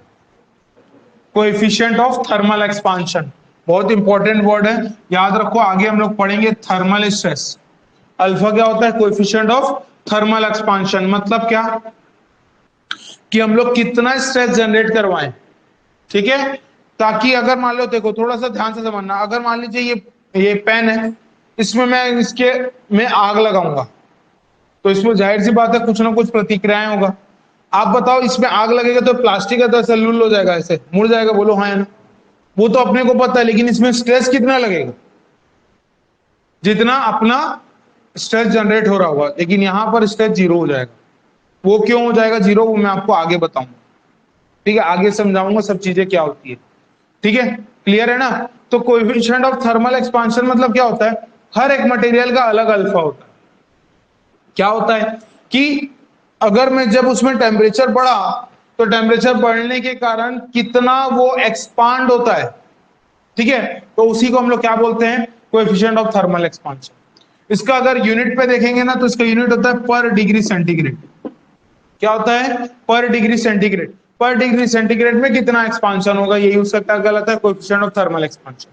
Speaker 1: कोएफिशिएंट ऑफ थर्मल एक्सपांशन। बहुत इंपॉर्टेंट वर्ड है, याद रखो, आगे हम लोग पढ़ेंगे थर्मल स्ट्रेस। अल्फा क्या होता है, कोएफिशिएंट ऑफ थर्मल एक्सपांशन। मतलब क्या, कि हम लोग कितना स्ट्रेस जनरेट करवाएं। ठीक है, ताकि अगर मान लो, देखो थोड़ा सा ध्यान से समझना, अगर मान लीजिए ये पेन है, इसमें मैं इसके में आग लगाऊंगा, तो इसमें जाहिर सी बात है कुछ ना कुछ प्रतिक्रियाएं होगा। आप बताओ, इसमें आग लगेगा तो प्लास्टिक का तो ऐसा लुल हो जाएगा, ऐसे मुड़ जाएगा, बोलो हाँ या ना। वो तो अपने को पता है, लेकिन इसमें स्ट्रेस कितना लगेगा, जितना अपना स्ट्रेस जनरेट हो रहा होगा, लेकिन यहां पर स्ट्रेस जीरो हो जाएगा। वो क्यों हो जाएगा जीरो, वो मैं आपको आगे बताऊंगा। ठीक है, आगे समझाऊंगा सब चीजें क्या होती है। ठीक है, क्लियर है ना। तो कोएफिशिएंट ऑफ थर्मल एक्सपांशन मतलब क्या होता है, हर एक मटेरियल का अलग अल्फा होता है। क्या होता है कि अगर मैं जब उसमें टेम्परेचर बढ़ा, तो टेम्परेचर बढ़ने के कारण कितना वो एक्सपांड होता है। ठीक है, तो उसी को हम लोग क्या बोलते हैं, कोएफिशिएंट ऑफ थर्मल एक्सपांशन। इसका अगर यूनिट पे देखेंगे ना, तो इसका यूनिट होता है पर डिग्री सेंटीग्रेड। क्या होता है, पर डिग्री सेंटीग्रेड। पर डिग्री सेंटीग्रेड में कितना एक्सपांशन होगा, यही उसका क्या कहलाता है, coefficient of thermal expansion.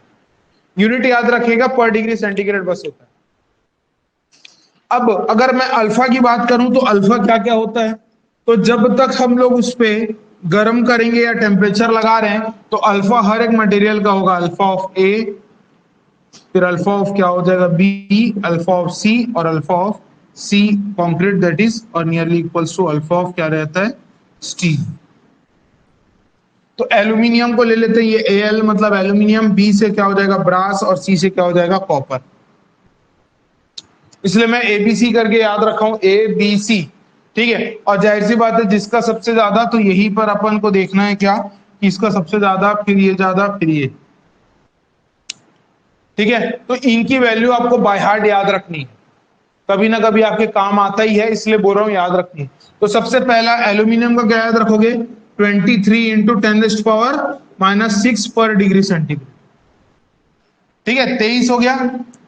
Speaker 1: Unit याद रखिएगा, पर डिग्री सेंटीग्रेड बस होता है। अब अगर मैं अल्फा की बात करूं, तो अल्फा क्या क्या होता है, तो जब तक हम लोग उस पे गर्म करेंगे या टेम्परेचर लगा रहे हैं, तो अल्फा हर एक मटेरियल का होगा, अल्फा ऑफ ए, फिर अल्फा ऑफ क्या हो जाएगा बी, अल्फा ऑफ सी, और alpha of C concrete that is और nearly equals to alpha of क्या रहता है, स्टील। तो एल्यूमिनियम को ले लेते हैं, ये एल मतलब एल्यूमिनियम, बी से क्या हो जाएगा ब्रास, और सी से क्या हो जाएगा कॉपर। इसलिए मैं एबीसी करके याद रखा हूं, ए बी सी। ठीक है, और जाहिर सी बात है जिसका सबसे ज्यादा, तो यही पर अपन को देखना है क्या, कि इसका सबसे ज्यादा, फिर ये ज्यादा, फिर ये। ठीक है, तो इनकी वैल्यू आपको बाय हार्ट याद रखनी है, कभी ना कभी आपके काम आता ही है, इसलिए बोल रहा हूं याद रखनी है। तो सबसे पहला एल्यूमिनियम का क्या याद रखोगे, 23 इंटू 10⁻⁻6 पर डिग्री सेंटीग्रेड। ठीक है, 23 हो गया।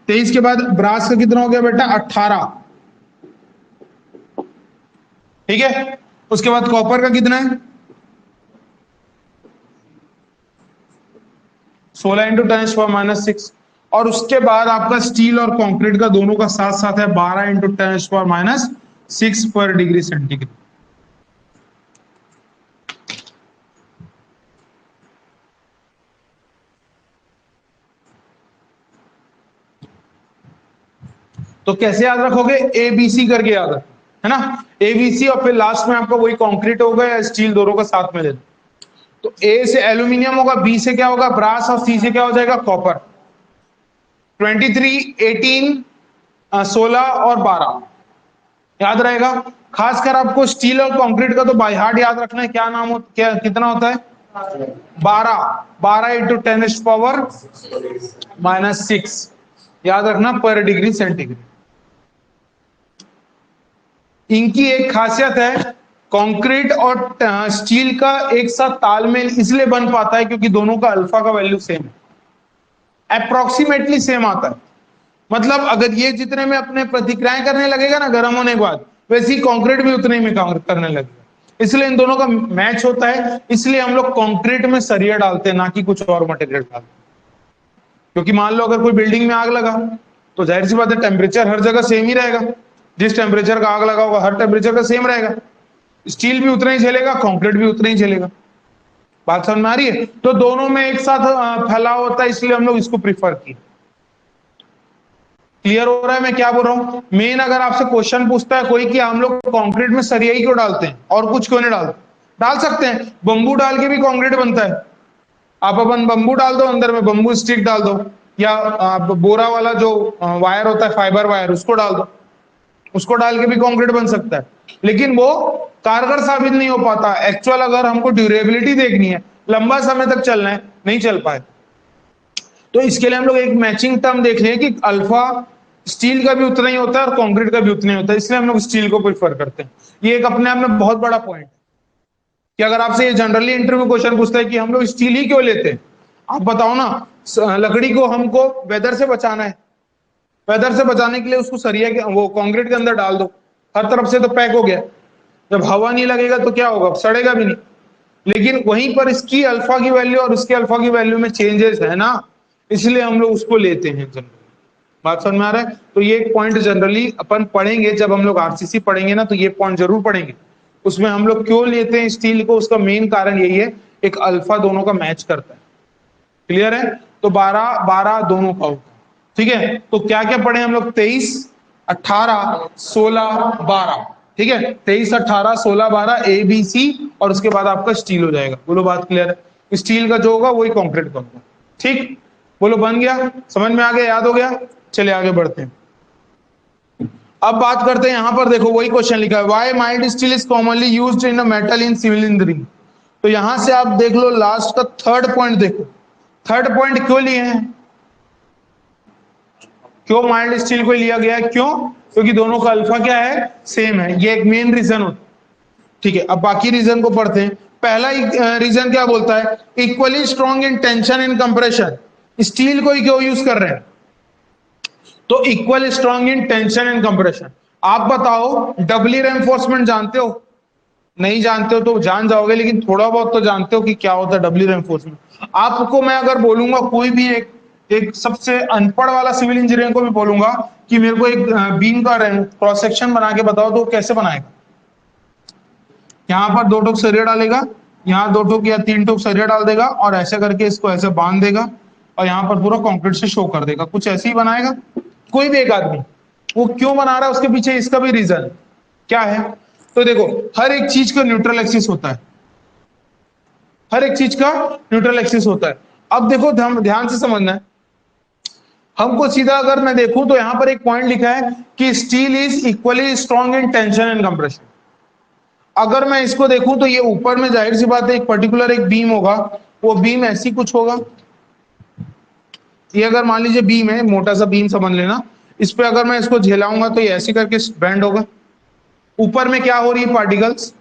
Speaker 1: 23 के बाद ब्रास का कितना हो गया बेटा, 18। ठीक है, उसके बाद कॉपर का कितना है, 16 इंटू 10⁻⁻6। और उसके बाद आपका स्टील और कंक्रीट का दोनों का साथ साथ है 12 इंटू 10⁻⁻6 पर डिग्री सेंटीग्रेड। तो कैसे याद रखोगे, एबीसी करके याद रखो, है ना, एबीसी, और फिर लास्ट में आपका वही कंक्रीट होगा या स्टील, दोनों का साथ में लेना। तो ए से एल्यूमिनियम होगा, बी से क्या होगा ब्रास, और सी से क्या हो जाएगा कॉपर। 23, 18, 16 और 12 याद रहेगा। खासकर आपको स्टील और कंक्रीट का तो बाय हार्ट याद रखना है, क्या नाम हो, क्या कितना होता है, 12 इंटू 10⁻⁻6 याद रखना पर डिग्री सेंटीग्रेड। इनकी एक खासियत है, कंक्रीट और स्टील का एक साथ तालमेल इसलिए बन पाता है क्योंकि दोनों का अल्फा का वैल्यू सेम है, अप्रोक्सीमेटली सेम आता है। मतलब अगर ये जितने में अपने प्रतिक्रियाएं करने लगेगा ना गर्म होने के बाद, वैसे ही कंक्रीट भी उतने में करने लगेगा। इसलिए इन दोनों का मैच होता है, इसलिए हम लोग कंक्रीट में सरिया डालते हैं, ना कि कुछ और मटेरियल डालते हैं। क्योंकि मान लो अगर कोई बिल्डिंग में आग लगा, तो जाहिर सी बात है टेम्परेचर हर जगह सेम ही रहेगा, जिस टेम्परेचर का आग लगा होगा हर टेम्परेचर का सेम रहेगा। स्टील भी उतना ही झेलेगा, कंक्रीट भी उतना ही झेलेगा। बात समझ में आ रही है? तो दोनों में एक साथ फैलाव होता है, इसलिए हम लोग इसको प्रीफर किए। क्लियर हो रहा है मैं क्या बोल रहा हूं? मेन अगर आपसे क्वेश्चन पूछता है कोई कि हम लोग कंक्रीट में सरिया ही क्यों डालते हैं और कुछ क्यों नहीं डालते, डाल सकते हैं, बम्बू डाल के भी कंक्रीट बनता है। आप अपन बम्बू डाल दो, अंदर में बम्बू स्टिक डाल दो, या आप बोरा वाला जो वायर होता है, फाइबर वायर, उसको डाल दो, उसको डाल के भी कंक्रीट बन सकता है। लेकिन वो कारगर साबित नहीं हो पाता। एक्चुअल अगर हमको ड्यूरेबिलिटी देखनी है, लंबा समय तक चलना है, नहीं चल पाए। तो इसके लिए हम लोग एक मैचिंग टर्म देख रहे हैं कि अल्फा स्टील का भी उतना ही होता है और कंक्रीट का भी उतना ही होता है, इसलिए हम लोग स्टील को प्रेफर करते हैं। ये एक अपने आप में बहुत बड़ा पॉइंट है कि अगर आपसे जनरली इंटरव्यू क्वेश्चन पूछता है कि हम लोग स्टील ही क्यों लेते हैं, आप बताओ ना। लकड़ी को हमको वेदर से बचाना है, वेदर से बचाने के लिए उसको सरिया के वो कंक्रीट के अंदर डाल दो, हर तरफ से तो पैक हो गया, जब हवा नहीं लगेगा तो क्या होगा, सड़ेगा भी नहीं। लेकिन वहीं पर इसकी अल्फा की वैल्यू और उसके अल्फा की वैल्यू में चेंजेस है ना, इसलिए हम लोग उसको लेते हैं जनरली। बात समझ में आ रहा है? तो ये एक पॉइंट जनरली अपन पढ़ेंगे, जब हम लोग आरसीसी पढ़ेंगे ना, तो ये पॉइंट जरूर पढ़ेंगे। उसमें हम लोग क्यों लेते हैं स्टील को, उसका मेन कारण यही है, एक अल्फा दोनों का मैच करता है। क्लियर है? तो 12 दोनों का होता है। ठीक है, तो क्या क्या पढ़े हम लोग? 23, 18, 16, 12। ठीक है, 23, 18, 16, 12 ABC, और उसके बाद आपका स्टील हो जाएगा। बोलो बात क्लियर है? स्टील का जो होगा वही कंक्रीट का होगा। ठीक, बोलो बन गया, समझ में आ गया, याद हो गया? चलिए आगे बढ़ते हैं। अब बात करते हैं, यहां पर देखो वही क्वेश्चन लिखा है, why mild steel is commonly used in a metal in civil engineering. तो यहां से आप देख लो लास्ट का थर्ड पॉइंट देखो, थर्ड पॉइंट क्यों लिए हैं, क्यों माइल्ड स्टील को लिया गया है, क्यों? क्योंकि दोनों का अल्फा क्या है, सेम है, ये एक मेन रीजन होता है। ठीक है, अब बाकी रीजन को पढ़ते हैं। पहला रीजन क्या बोलता है, equally strong in tension and compression. Steel को ही क्यों यूज कर रहे हैं, तो equal strong in tension and compression. आप बताओ डबली रेनफोर्समेंट जानते हो? नहीं जानते हो तो जान जाओगे, लेकिन थोड़ा बहुत तो जानते हो कि क्या होता है डबली रेनफोर्समेंट। आपको मैं अगर बोलूंगा, कोई भी एक सबसे अनपढ़ वाला सिविल इंजीनियर को भी बोलूंगा कि मेरे को एक बीम का क्रॉस सेक्शन बना के बताओ, तो कैसे बनाएगा? यहाँ पर 2 ठोक सरिया डालेगा, यहाँ 2 ठोक या 3 ठोक सरिया डाल देगा, और ऐसे करके इसको ऐसे बांध देगा, और यहाँ पर पूरा कंक्रीट से शो कर देगा, कुछ ऐसे ही बनाएगा कोई भी एक आदमी। वो क्यों बना रहा है, उसके पीछे इसका भी रीजन क्या है। तो देखो, हर एक चीज का न्यूट्रल एक्सिस होता है, हर एक चीज का न्यूट्रल एक्सिस होता है। अब देखो ध्यान से समझना है, हमको सीधा अगर मैं देखूं तो यहां पर एक पॉइंट लिखा है कि steel is equally strong in tension and compression. अगर मैं इसको देखूं तो ये ऊपर में जाहिर सी बात है एक पर्टिकुलर एक बीम होगा, वो बीम ऐसी कुछ होगा। ये अगर मान लीजिए बीम है, मोटा सा बीम समझ लेना, इस पे अगर मैं इसको झेलाऊंगा तो ये ऐसे करके बेंड होगा। ऊपर में क्या हो रही है, पार्टिकल्स,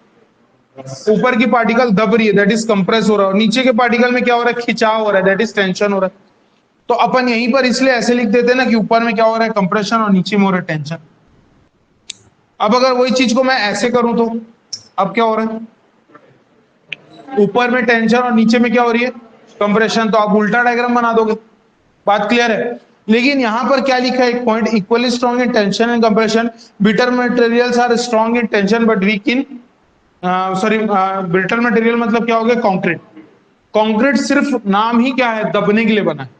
Speaker 1: ऊपर की पार्टिकल दब रही है, दैट इज कंप्रेस हो रहा है। नीचे के पार्टिकल में क्या हो रहा है, खिंचाव हो रहा है, दैट इज टेंशन हो रहा है। तो अपन यहीं पर इसलिए ऐसे लिख देते हैं ना कि ऊपर में क्या हो रहा है, कंप्रेशन, और नीचे में हो रहा है टेंशन। अब अगर वही चीज को मैं ऐसे करूं तो अब क्या हो रहा है, ऊपर में टेंशन और नीचे में क्या हो रही है, कंप्रेशन। तो आप उल्टा डायग्राम बना दोगे। बात क्लियर है? लेकिन यहां पर क्या लिखा है, एक point, equally strong in tension and compression, bitter materials are strong in tension but weak in, sorry, brittle material मतलब क्या हो गया, कंक्रीट। कंक्रीट सिर्फ नाम ही क्या है, दबने के लिए बना है।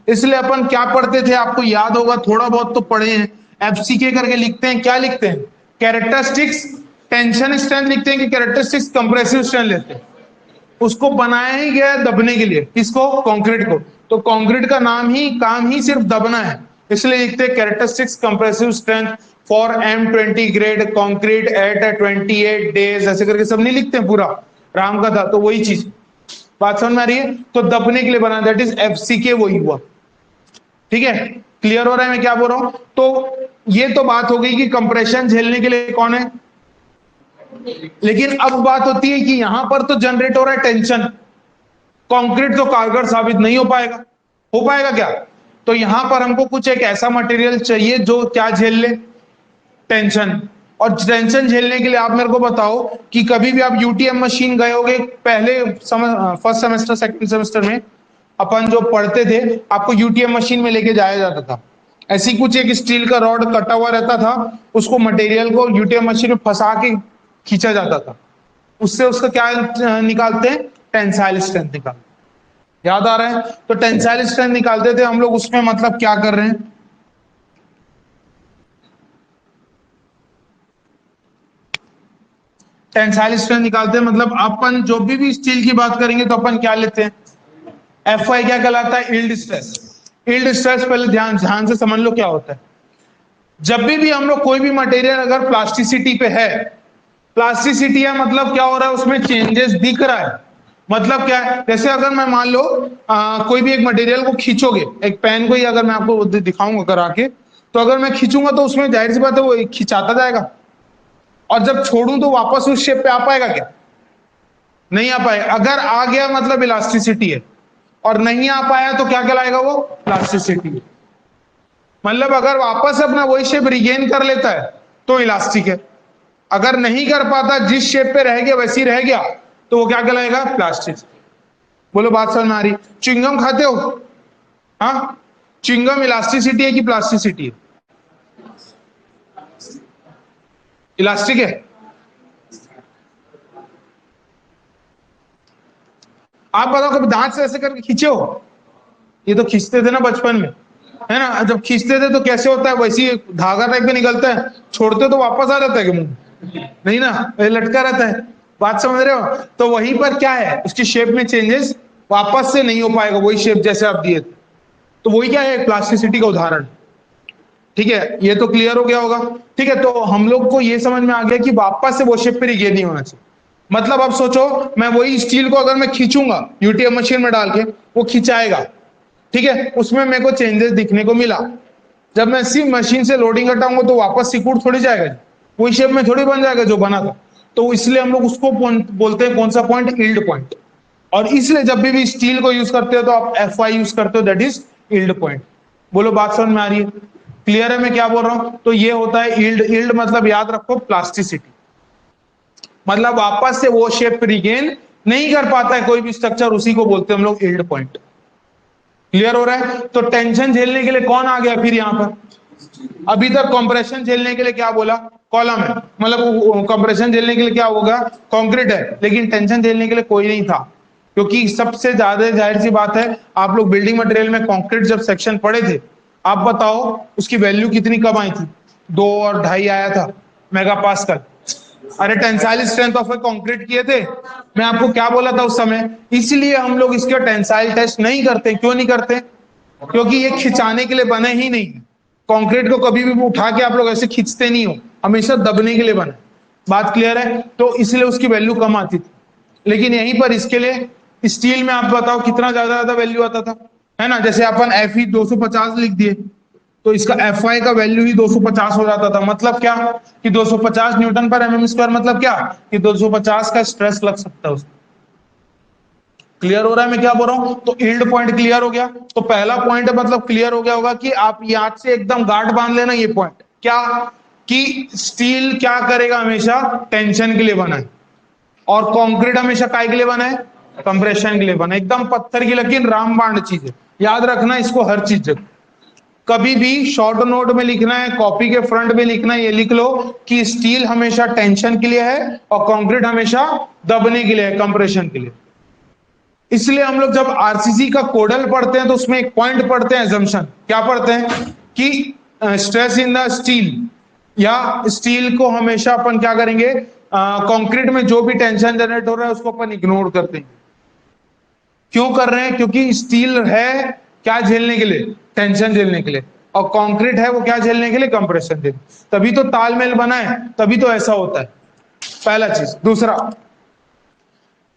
Speaker 1: इसलिए अपन क्या पढ़ते थे, आपको याद होगा, थोड़ा बहुत तो पढ़े हैं, एफसीके करके लिखते हैं, क्या लिखते हैं, कैरेक्टरिस्टिक्स टेंशन स्ट्रेंथ लिखते हैं कि कैरेक्टरिस्टिक्स कंप्रेसिव स्ट्रेंथ लेते हैं। उसको बनाया ही गया है दबने के लिए, किसको, कंक्रीट को। तो कंक्रीट का काम ही सिर्फ दबना है, इसलिए लिखते हैं characteristics compressive strength for M20 grade concrete eight 28 days, ऐसे करके सब नहीं लिखते हैं पूरा राम का था। तो वही चीज, बात समझ में आ रही है? तो दबने के लिए बना, दैट इज एफसीके, वही हुआ। ठीक है, क्लियर हो रहा है मैं क्या बोल रहा हूं? तो ये तो बात हो गई कि कंप्रेशन झेलने के लिए कौन है। लेकिन अब बात होती है कि यहां पर तो जनरेट हो रहा है टेंशन, कंक्रीट तो कारगर साबित नहीं हो पाएगा। हो पाएगा क्या? तो यहां पर हमको कुछ एक ऐसा मटेरियल चाहिए जो क्या झेल ले, टेंशन। और टेंशन झेलने के लिए आप मेरे को बताओ कि कभी भी आप यूटीएम मशीन गए होगे, पहले फर्स्ट सेमेस्टर सेकंड सेमेस्टर में अपन जो पढ़ते थे, आपको यूटीएम मशीन में लेके जाया जाता था। ऐसी कुछ एक स्टील का रॉड कटा हुआ रहता था, उसको मटेरियल को यूटीएम मशीन में फंसा के खींचा जाता था, उससे उसका क्या निकालते हैं, टेंसाइल स्ट्रेंथ निकाल, याद आ रहा है? तो टेंसाइल स्ट्रेंथ निकालते थे हम लोग, उसमें मतलब क्या कर रहे हैं, टेंसाइल स्ट्रेंथ निकालते हैं मतलब अपन जो भी स्टील की बात करेंगे तो अपन क्या लेते हैं, एफ वाई क्या कहलाता है, यील्ड स्ट्रेस। यील्ड स्ट्रेस पहले ध्यान ध्यान से समझ लो क्या होता है। जब भी हम लोग कोई भी मटेरियल अगर प्लास्टिसिटी पे है, प्लास्टिसिटी है मतलब क्या हो रहा है, उसमें चेंजेस दिख रहा है। मतलब क्या है, जैसे अगर मैं मान लो कोई भी एक मटेरियल को खींचोगे, एक पेन को ही अगर मैं आपको दिखाऊंगा करा के, तो अगर मैं खींचूंगा तो उसमें जाहिर सी बात है वो खिंचाता जाएगा, और जब छोड़ूं तो वापस उस शेप पे आ पाएगा क्या, नहीं आ पाएगा। अगर आ गया मतलब इलास्टिसिटी है, और नहीं आ पाया तो क्या कहलाएगा, वो प्लास्टिसिटी है। मतलब अगर वापस अपना वही शेप रिगेन कर लेता है तो इलास्टिक है, अगर नहीं कर पाता, जिस शेप पे रह गया वैसी रह गया, तो वो क्या कहलाएगा, प्लास्टिक। बोलो बात समझ में आ रही? च्युइंगम खाते हो? हाँ, च्युइंगम इलास्टिसिटी है कि प्लास्टिसिटी है? इलास्टिक है। आप बताओ कभी दांत से ऐसे करके खींचे हो? ये तो खींचते थे ना बचपन में, है ना? जब खींचते थे तो कैसे होता है, वैसी धागा टाइप में निकलता है, छोड़ते तो वापस आ जाता है कि मुंह, नहीं ना, ये लटका रहता है। बात समझ रहे हो? तो वहीं पर क्या है, उसकी शेप में चेंजेस वापस से नहीं हो पाएगा, वही शेप जैसे आप दिए थे। तो वही क्या है, प्लास्टिसिटी का उदाहरण। ठीक है, ये तो क्लियर हो गया होगा। ठीक है, तो हम लोग को ये समझ में आ गया कि वापस से वो शेप पे रिगेन नहीं होना चाहिए। मतलब अब सोचो, मैं वही स्टील को अगर मैं खींचूंगा यूटीएम मशीन में डाल के, वो खिंचाएगा, ठीक है, उसमें मेरे को चेंजेस दिखने को मिला। जब मैं सिर्फ मशीन से लोडिंग हटाऊंगा तो वापस सिकुड़ थोड़ी जाएगा, वही शेप में थोड़ी बन जाएगा जो बना था। तो इसलिए हम लोग उसको बोलते हैं कौन सा पॉइंट, यील्ड पॉइंट। और इसलिए जब भी स्टील को यूज करते हो तो आप एफ वाई यूज करते हो, दैट इज यील्ड पॉइंट। बोलो बात समझ में आ रही है? क्लियर है मैं क्या बोल रहा हूं? तो ये होता है यील्ड। यील्ड मतलब याद रखो प्लास्टिसिटी, मतलब वापस से वो शेप रिगेन नहीं कर पाता है कोई भी स्ट्रक्चर, उसी को बोलते हैं हम लोग यील्ड पॉइंट। क्लियर हो रहा है? तो टेंशन झेलने के लिए कौन आ गया फिर यहां पर? अभी तक कंप्रेशन झेलने के लिए क्या बोला, कॉलम है, मतलब कंप्रेशन झेलने के लिए क्या होगा, कंक्रीट है। लेकिन टेंशन झेलने के लिए कोई नहीं था, क्योंकि सबसे ज्यादा जाहिर सी बात है, आप लोग बिल्डिंग मटेरियल में कंक्रीट जब सेक्शन पढ़े थे, आप बताओ उसकी वैल्यू कितनी कम आई थी, 2 और 2.5 आया था मेगा पास्कल। अरे tensile strength of A concrete किए थे, मैं आपको क्या बोला था उस समय। इसलिए हम लोग इसके टेंसाइल टेस्ट नहीं करते। क्यों नहीं करते? क्योंकि ये खिंचाने के लिए बने ही नहीं। कंक्रीट को कभी भी उठा के आप लोग ऐसे खींचते नहीं हो, हमेशा दबने के लिए बना। बात क्लियर है? तो इसलिए उसकी वैल्यू कम आती थी। लेकिन यहीं पर इसके लिए स्टील में आप बताओ कितना ज्यादा वैल्यू आता था, है ना? जैसे अपन एफ ई 250 लिख दिए, तो इसका एफ आई का वैल्यू ही 250 हो जाता था। मतलब क्या कि 250 न्यूटन पर एमएम स्क्वायर, मतलब क्या कि 250 का स्ट्रेस लग सकता है उसको। क्लियर हो रहा है मैं क्या बोल रहा हूं? तो यील्ड पॉइंट क्लियर हो गया। तो पहला पॉइंट मतलब क्लियर हो गया होगा कि आप याद से एकदम गांठ बांध लेना ये पॉइंट, क्या कि स्टील क्या करेगा, हमेशा टेंशन के लिए बना है, और कंक्रीट हमेशा काय के लिए बना है, कंप्रेशन के लिए बना है। एकदम पत्थर की लकीर रामबाण चीज है, याद रखना इसको हर चीज जगह। कभी भी शॉर्ट नोट में लिखना है, कॉपी के फ्रंट में लिखना है, ये लिख लो कि स्टील हमेशा टेंशन के लिए है और कंक्रीट हमेशा दबने के लिए है, कंप्रेशन के लिए। इसलिए हम लोग जब आरसीसी का कोडल पढ़ते हैं तो उसमें एक पॉइंट पढ़ते हैं, एजम्पशन क्या पढ़ते हैं कि स्ट्रेस इन द स्टील, या स्टील को हमेशा अपन क्या करेंगे, कंक्रीट में जो भी टेंशन जनरेट हो रहा है उसको अपन इग्नोर करते हैं। क्यों कर रहे हैं? क्योंकि स्टील है क्या झेलने के लिए, टेंशन झेलने के लिए, और कंक्रीट है वो क्या झेलने के लिए, कंप्रेशन झेलने। तभी तो तालमेल बना है, तभी तो ऐसा होता है। पहला चीज। दूसरा,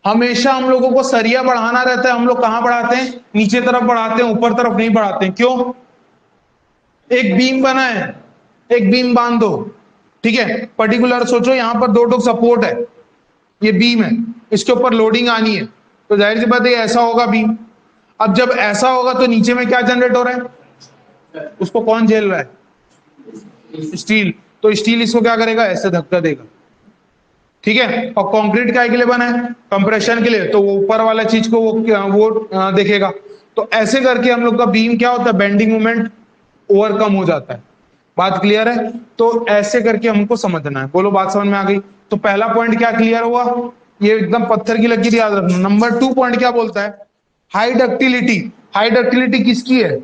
Speaker 1: हमेशा हम लोगों को सरिया बढ़ाना रहता है। हम लोग कहां बढ़ाते हैं, नीचे तरफ बढ़ाते हैं, ऊपर तरफ नहीं बढ़ाते हैं। क्यों? एक बीम बना है, एक बीम बांध दो, ठीक है, पर्टिकुलर सोचो यहां पर 2 सपोर्ट है, ये बीम है, इसके ऊपर लोडिंग आनी है, तो जाहिर सी बात है ऐसा होगा बीम। अब जब ऐसा होगा तो नीचे में क्या जनरेट हो रहा है, उसको कौन झेल रहा है, स्टील। तो स्टील इसको क्या करेगा, ऐसे धक्का देगा, ठीक है। और कंक्रीट क्या के लिए बना है, कंप्रेशन के लिए, तो वो ऊपर वाला चीज को वो देखेगा। तो ऐसे करके हम लोग का बीम क्या होता है, बेंडिंग मोमेंट ओवरकम हो जाता है। बात क्लियर है? तो ऐसे करके हमको समझना है। बोलो बात समझ में आ गई? तो पहला पॉइंट क्या क्लियर हुआ, ये एकदम पत्थर की लकीर याद रखना। नंबर 2 पॉइंट क्या बोलता है? High ductility. हाई डक्टिलिटी किसकी है?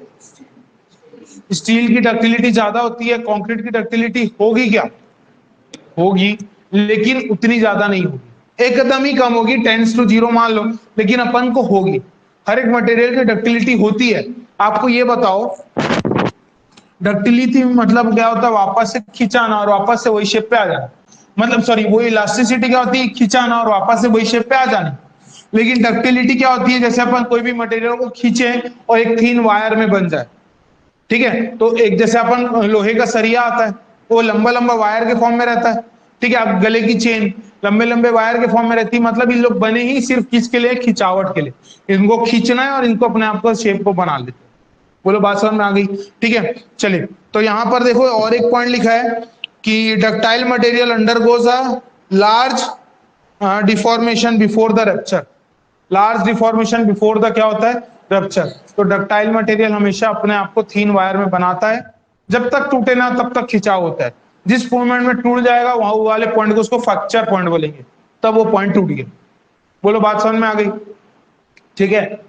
Speaker 1: स्टील की डक्टिलिटी ज्यादा होती है, कंक्रीट की डक्टिलिटी होगी क्या? होगी, लेकिन उतनी ज्यादा नहीं होगी, एकदम ही कम होगी, 10:0 मान लो, लेकिन अपन को होगी। हर एक मटेरियल की डक्टिलिटी होती है। आपको ये बताओ, डक्टिलिटी मतलब क्या होता है? वापस से खिंचाना और वापस से वही शेप पे आ जाना। मतलब सॉरी, वो इलास्टिसिटी क्या होती है? खिंचाना और वापस से वही शेप पे आ जाना। लेकिन डक्टिलिटी क्या होती है? जैसे अपन कोई भी मटेरियल को खींचे और एक थिन वायर में बन जाए, ठीक है? तो एक जैसे अपन लोहे का सरिया आता है, वो लंबा लंबा वायर के फॉर्म में रहता है, ठीक है? अब गले की चेन लंबे लंबे वायर के फॉर्म में रहती है, मतलब इन लोग बने ही सिर्फ किसके लिए? खिंचावट के लिए। इनको खींचना है और इनको अपने आप को शेप को बना लेते हैं। बोलो बात समझ में आ गई? ठीक है, चलिए। तो यहां पर देखो और एक पॉइंट लिखा है कि ductile material undergoes a large deformation before the rupture. Large deformation before the क्या होता है? रप्चर। तो डक्टाइल मटेरियल हमेशा अपने आप को थीन वायर में बनाता है, जब तक टूटे ना तब तक खिंचाव होता है। जिस मोमेंट में टूट जाएगा वहां वाले पॉइंट को उसको फ्रैक्चर पॉइंट बोलेंगे, तब वो पॉइंट टूट गया। बोलो बात समझ में आ गई? ठीक है,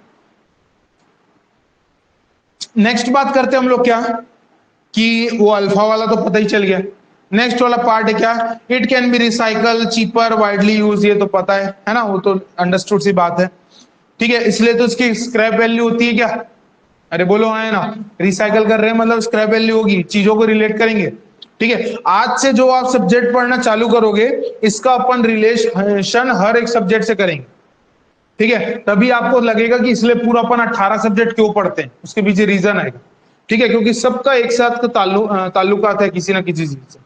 Speaker 1: नेक्स्ट बात करते हैं हम लोग क्या, कि वो अल्फा वाला तो पता ही चल गया। नेक्स्ट वाला पार्ट है क्या? It can B recycle cheaper widely use, ये तो पता है ना, वो तो अंडरस्टूड सी बात है। ठीक है, इसलिए तो इसकी स्क्रैप वैल्यू होती है क्या? अरे बोलो हाँ है ना, रिसाइकल कर रहे हैं मतलब स्क्रैप वैल्यू होगी, चीजों को रिलेट करेंगे। ठीक है, आज से जो आप सब्जेक्ट पढ़ना चालू करोगे, इसका अपन रिलेशन हर एक सब्जेक्ट से करेंगे। ठीक है, तभी आपको लगेगा कि इसलिए पूरा अपन 18 सब्जेक्ट क्यों पढ़ते हैं, उसके पीछे रीजन आएगा। ठीक है, क्योंकि सबका एक साथ ताल्लुकात है किसी ना किसी चीज से।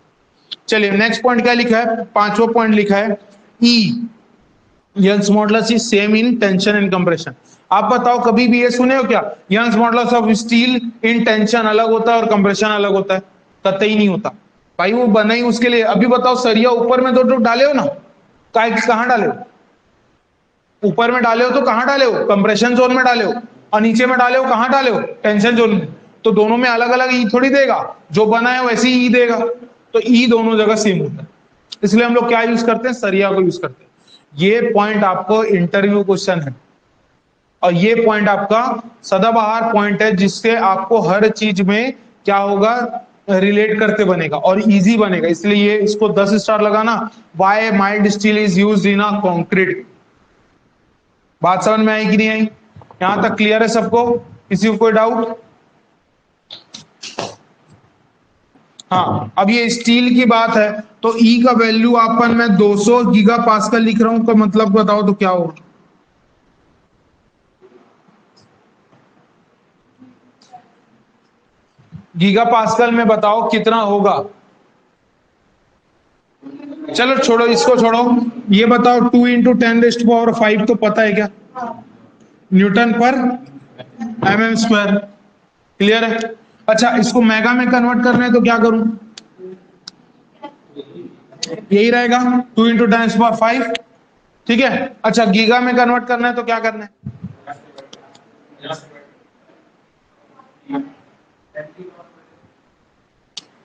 Speaker 1: चलिए नेक्स्ट पॉइंट क्या लिखा है? 5वां पॉइंट लिखा है E, Young's modulus is same in tension and compression. आप बताओ कभी भी ये सुने हो क्या? Young's modulus of steel in tension अलग होता है और कंप्रेशन अलग होता है? कतई नहीं होता भाई, वो बना ही उसके लिए। अभी बताओ, सरिया ऊपर में तो डाले हो ना, कहां डाले हो? ऊपर में डाले हो तो कहां डाले हो? कंप्रेशन जोन में डाले हो। और नीचे में डाले हो कहां डाले हो? टेंशन जोन में। तो दोनों में अलग अलग ई थोड़ी देगा, जो बना है वैसे ही ई देगा। तो ई दोनों जगह सेम होता है, इसलिए हम लोग क्या यूज करते हैं? सरिया को यूज करते हैं। ये पॉइंट आपको इंटरव्यू क्वेश्चन है, और ये पॉइंट आपका सदाबहार पॉइंट है, जिससे आपको हर चीज में क्या होगा? रिलेट करते बनेगा और इजी बनेगा, इसलिए ये इसको 10 स्टार लगाना। Why mild steel is used in a concrete. बात समझ में आई कि नहीं आई? यहां तक क्लियर है सबको? किसी को कोई डाउट? हाँ, अब ये स्टील की बात है, तो ई का वैल्यू अपन मैं 200 गीगा पास्कल लिख रहा हूं, का मतलब बताओ तो क्या होगा? गीगा पास्कल में बताओ कितना होगा? चलो छोड़ो, इसको छोड़ो, ये बताओ 2 × 10⁵ तो पता है क्या? न्यूटन पर mm²। क्लियर है? अच्छा, इसको मेगा में कन्वर्ट करना है तो क्या करूं? यही रहेगा 2 × 10⁵। ठीक है, अच्छा गीगा में कन्वर्ट करना है तो क्या करना है?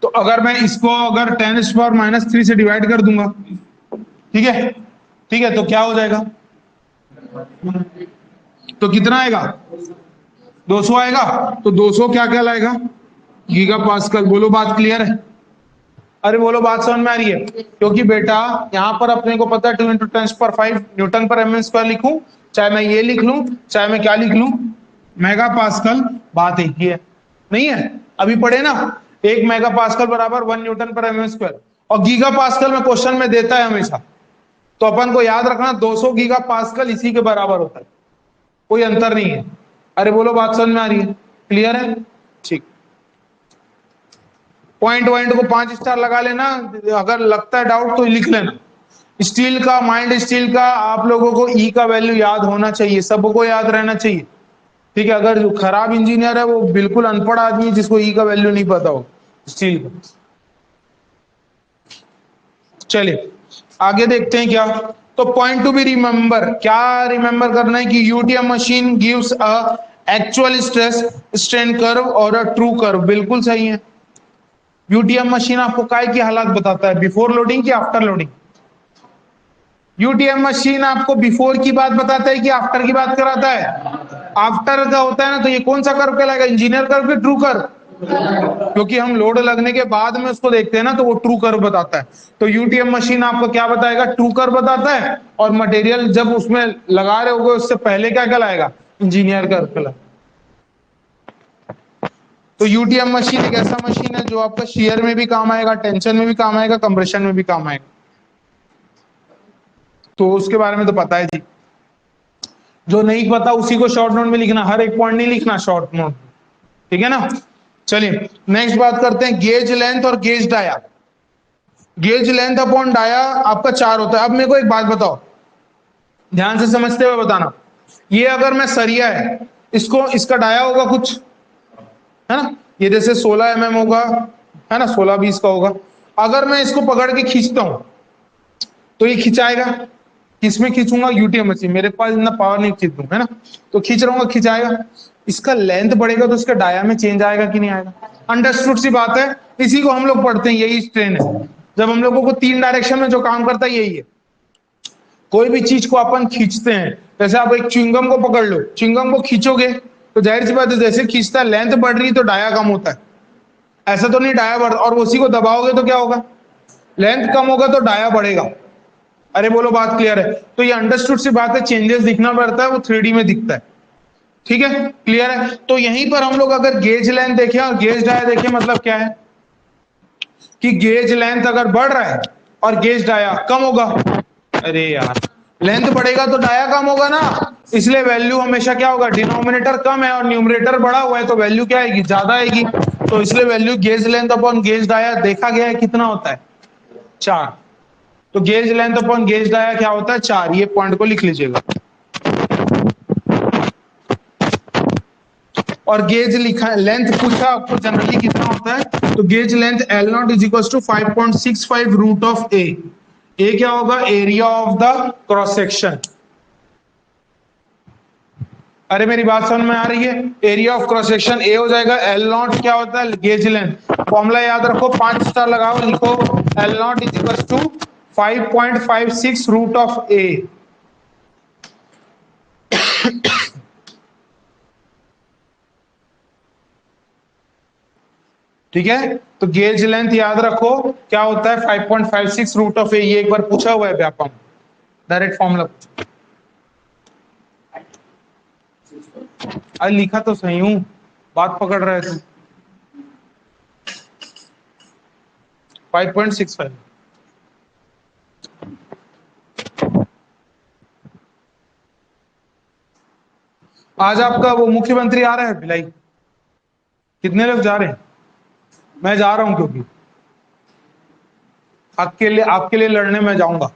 Speaker 1: तो अगर मैं इसको अगर 10⁻³ से डिवाइड कर दूंगा, ठीक है, ठीक है, तो क्या हो जाएगा? तो कितना आएगा? 200 आएगा। तो 200 क्या क्या लाएगा? Giga pascal. बोलो बात क्लियर है? अरे बोलो बात समझ में आ रही है? क्योंकि बेटा यहां पर अपने को पता है 2 × 10⁵ न्यूटन पर mm² लिखूं, चाहे मैं ये लिख लूं, चाहे मैं क्या लिख लूं, मेगा पास्कल, बात एक ही है। नहीं है? अभी पढ़े ना, 1 मेगा पास्कल बराबर 1 न्यूटन पर mm²। और गीगा पास्कल में क्वेश्चन में देता है हमेशा, तो अपन को याद रखना 200 गीगा पास्कल इसी के बराबर होता है, कोई अंतर नहीं है। अरे बोलो बात समझ में आ रही है? क्लियर है? ठीक, पॉइंट वॉइंट को 5 स्टार लगा लेना, अगर लगता है डाउट तो लिख लेना। स्टील का, माइल्ड स्टील का आप लोगों को ई का वैल्यू याद होना चाहिए, सबको याद रहना चाहिए। ठीक है, अगर जो खराब इंजीनियर है वो बिल्कुल अनपढ़ आदमी है, जिसको ई का वैल्यू नहीं पता हो स्टील का। चलिए आगे देखते हैं क्या। तो पॉइंट टू बी रिमेंबर, क्या रिमेंबर करना है? कि UTM machine gives a actual stress strain curve और अ ट्रू कर्व। बिल्कुल सही है। यूटीएम मशीन आपको काय की हालात बताता है? बिफोर लोडिंग की आफ्टर लोडिंग? यूटीएम मशीन आपको बिफोर की बात बताता है कि आफ्टर की बात कराता है? आफ्टर का होता है ना, तो ये कौन सा कर्व कहलाएगा, इंजीनियर कर्व कि ट्रू कर्व? क्योंकि हम लोड लगने के बाद में उसको देखते हैं ना, तो वो ट्रू कर्व बताता है। तो यूटीएम मशीन आपको क्या बताएगा, ट्रू कर्व बताता है, और मटेरियल जब उसमें लगा रहे होगे उससे पहले क्या कहलाएगा, इंजीनियर कर्व कहलाएगा। तो यूटीएम मशीन एक ऐसा मशीन है जो आपका शेयर में भी काम आएगा, टेंशन में भी काम आएगा, कंप्रेशन में भी काम आएगा। तो उसके बारे में तो पता है जी। जो नहीं पता उसी को शॉर्ट नोट में लिखना, हर एक पॉइंट नहीं लिखना शॉर्ट नोट, ठीक है ना। चलिए नेक्स्ट बात करते हैं गेज लेंथ और gauge dia. Gauge length upon dia आपका 4 होता है। अब मेरे को एक बात बताओ, ध्यान से समझते हुए बताना, ये अगर मैं सरिया है, इसको इसका डाया होगा कुछ, है ना, ये जैसे 16 mm होगा, है ना, 16-20 का होगा। अगर मैं इसको पकड़ के खींचता हूं तो ये खिंचाएगा, किसमें खींचूंगा, यूटीएम मशीन, मेरे पास इतना पावर नहीं खींच दूं, है ना, तो खींच रहा हूँ, खिंचाएगा। इसका लेंथ बढ़ेगा तो इसका डाया में चेंज आएगा कि नहीं आएगा? अंडरस्टूड सी बात है, इसी को हम लोग पढ़ते हैं, यही स्ट्रेन है। जब हम लोगों को 3 डायरेक्शन में जो काम करता है यही है। कोई भी चीज को अपन खींचते हैं, जैसे आप एक च्युइंगम को पकड़ लो, च्युइंगम को खींचोगे तो जाहिर सी बात है जैसे खींचता है लेंथ बढ़ रही तो डाया कम होता है, ऐसा तो नहीं डाया बढ़, और उसी को दबाओगे तो क्या होगा, लेंथ कम होगा तो डाया बढ़ेगा। अरे बोलो बात क्लियर है? तो ये अंडरस्टूड सी बात है, चेंजेस दिखना पड़ता है, वो 3D में दिखता है, ठीक है, क्लियर है। तो यहीं पर हम लोग अगर गेज लेंथ देखें और गेज डाया देखें, मतलब क्या है कि गेज लेंथ अगर बढ़ रहा है और गेज डाया कम होगा, अरे यार लेंथ बढ़ेगा तो डाया कम होगा ना, इसलिए वैल्यू हमेशा क्या होगा, डिनोमिनेटर कम है और न्यूमरेटर बढ़ा हुआ है तो वैल्यू क्या आएगी, ज्यादा आएगी। तो इसलिए value gauge length upon gauge dia देखा गया है कितना होता है, 4। तो gauge length upon gauge dia क्या होता है, 4। ये पॉइंट को लिख लीजिएगा। और गेज लिखा, लेंथ पूछा आपको जनरली कितना होता है, तो gauge length L0 is equal to 5.65 root of A. A क्या होगा, area of the cross section. अरे मेरी बात समझ में आ रही है, area of cross section A हो जाएगा, L0 क्या होता है, गेज लेंथ। फॉर्मूला याद रखो, 5 स्टार लगाओ, लिखो L0 is equal to 5.56 root of A. ठीक है, तो गेज लेंथ याद रखो क्या होता है, 5.56 रूट ऑफ ए। ये एक बार पूछा हुआ है व्यापम, डायरेक्ट फॉर्मूला। अरे लिखा तो सही हूं, बात पकड़ रहे थे। 5.65। आज आपका वो मुख्यमंत्री आ रहा है भिलाई, कितने लोग जा रहे हैं? मैं जा रहा हूं, क्योंकि आपके लिए लड़ने में जाऊंगा,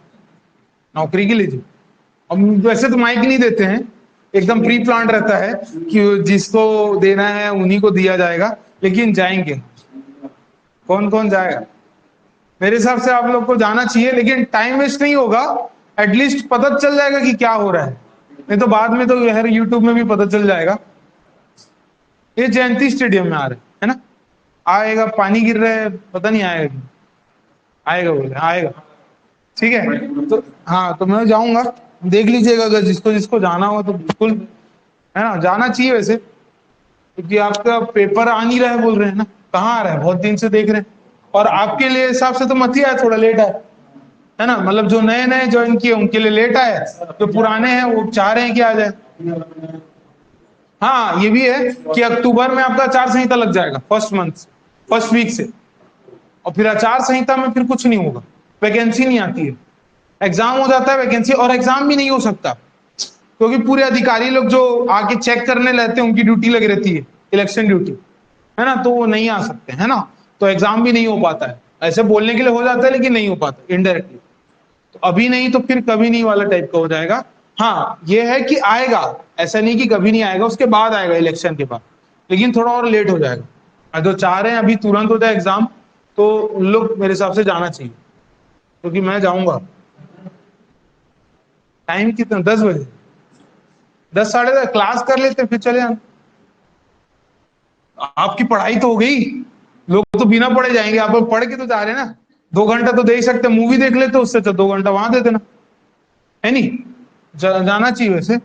Speaker 1: नौकरी के लिए जी। अब वैसे तो माइक नहीं देते हैं, एकदम प्री प्लान रहता है कि जिसको देना है उन्हीं को दिया जाएगा, लेकिन जाएंगे। कौन कौन जाएगा? मेरे हिसाब से आप लोग को जाना चाहिए, लेकिन टाइम वेस्ट नहीं होगा, एटलीस्ट पता चल जाएगा कि क्या हो रहा है, नहीं तो बाद में तो हर यूट्यूब में भी पता चल जाएगा। ये जयंती स्टेडियम में आ रहे है ना, आएगा, पानी गिर रहा है, पता नहीं आएगा, आएगा बोले आएगा, ठीक है। तो हाँ, तो मैं जाऊंगा, देख लीजिएगा, अगर जिसको जिसको जाना हो तो बिल्कुल, है ना, जाना चाहिए वैसे, क्योंकि आपका पेपर आ नहीं रहा है बोल रहे हैं ना, कहाँ आ रहा है, बहुत दिन से देख रहे हैं। और आपके लिए हिसाब से तो मत ही आया, थोड़ा लेट आया, है ना, मतलब जो नए नए ज्वाइन किए उनके लिए लेट आया, जो पुराने हैं वो चाह रहे हैं कि आ जाए। हाँ ये भी है कि अक्टूबर में आपका आचार संहिता लग जाएगा, फर्स्ट वीक से, और फिर आचार संहिता में फिर कुछ नहीं होगा, वैकेंसी नहीं आती है, एग्जाम हो जाता है वैकेंसी, और एग्जाम भी नहीं हो सकता क्योंकि पूरे अधिकारी लोग जो आके चेक करने रहते हैं उनकी ड्यूटी लगी रहती है, इलेक्शन ड्यूटी, है ना, तो वो नहीं आ सकते, है ना, तो एग्जाम भी नहीं हो पाता है। ऐसे बोलने के लिए हो जाता है लेकिन नहीं हो पाता, इनडायरेक्टली। तो अभी नहीं तो फिर कभी नहीं वाला टाइप का हो जाएगा। हाँ ये है कि आएगा, ऐसा नहीं कि कभी नहीं आएगा, उसके बाद आएगा इलेक्शन के बाद, लेकिन थोड़ा और लेट हो जाएगा। और जो चाह रहे हैं अभी तुरंत हो जाए एग्जाम, तो उन लोग मेरे हिसाब से जाना चाहिए, क्योंकि मैं जाऊंगा। टाइम कितना, 10 बजे, 10 साढ़े 10 क्लास कर लेते फिर चले आना। आपकी पढ़ाई तो हो गई, लोग तो बिना पढ़े जाएंगे, आप लोग पढ़ के तो जा रहे हैं ना, 2 घंटा तो दे ही सकते, मूवी देख लेते, उससे तो 2 घंटा वहां दे देना। है नहीं? जाना चाहिए वैसे।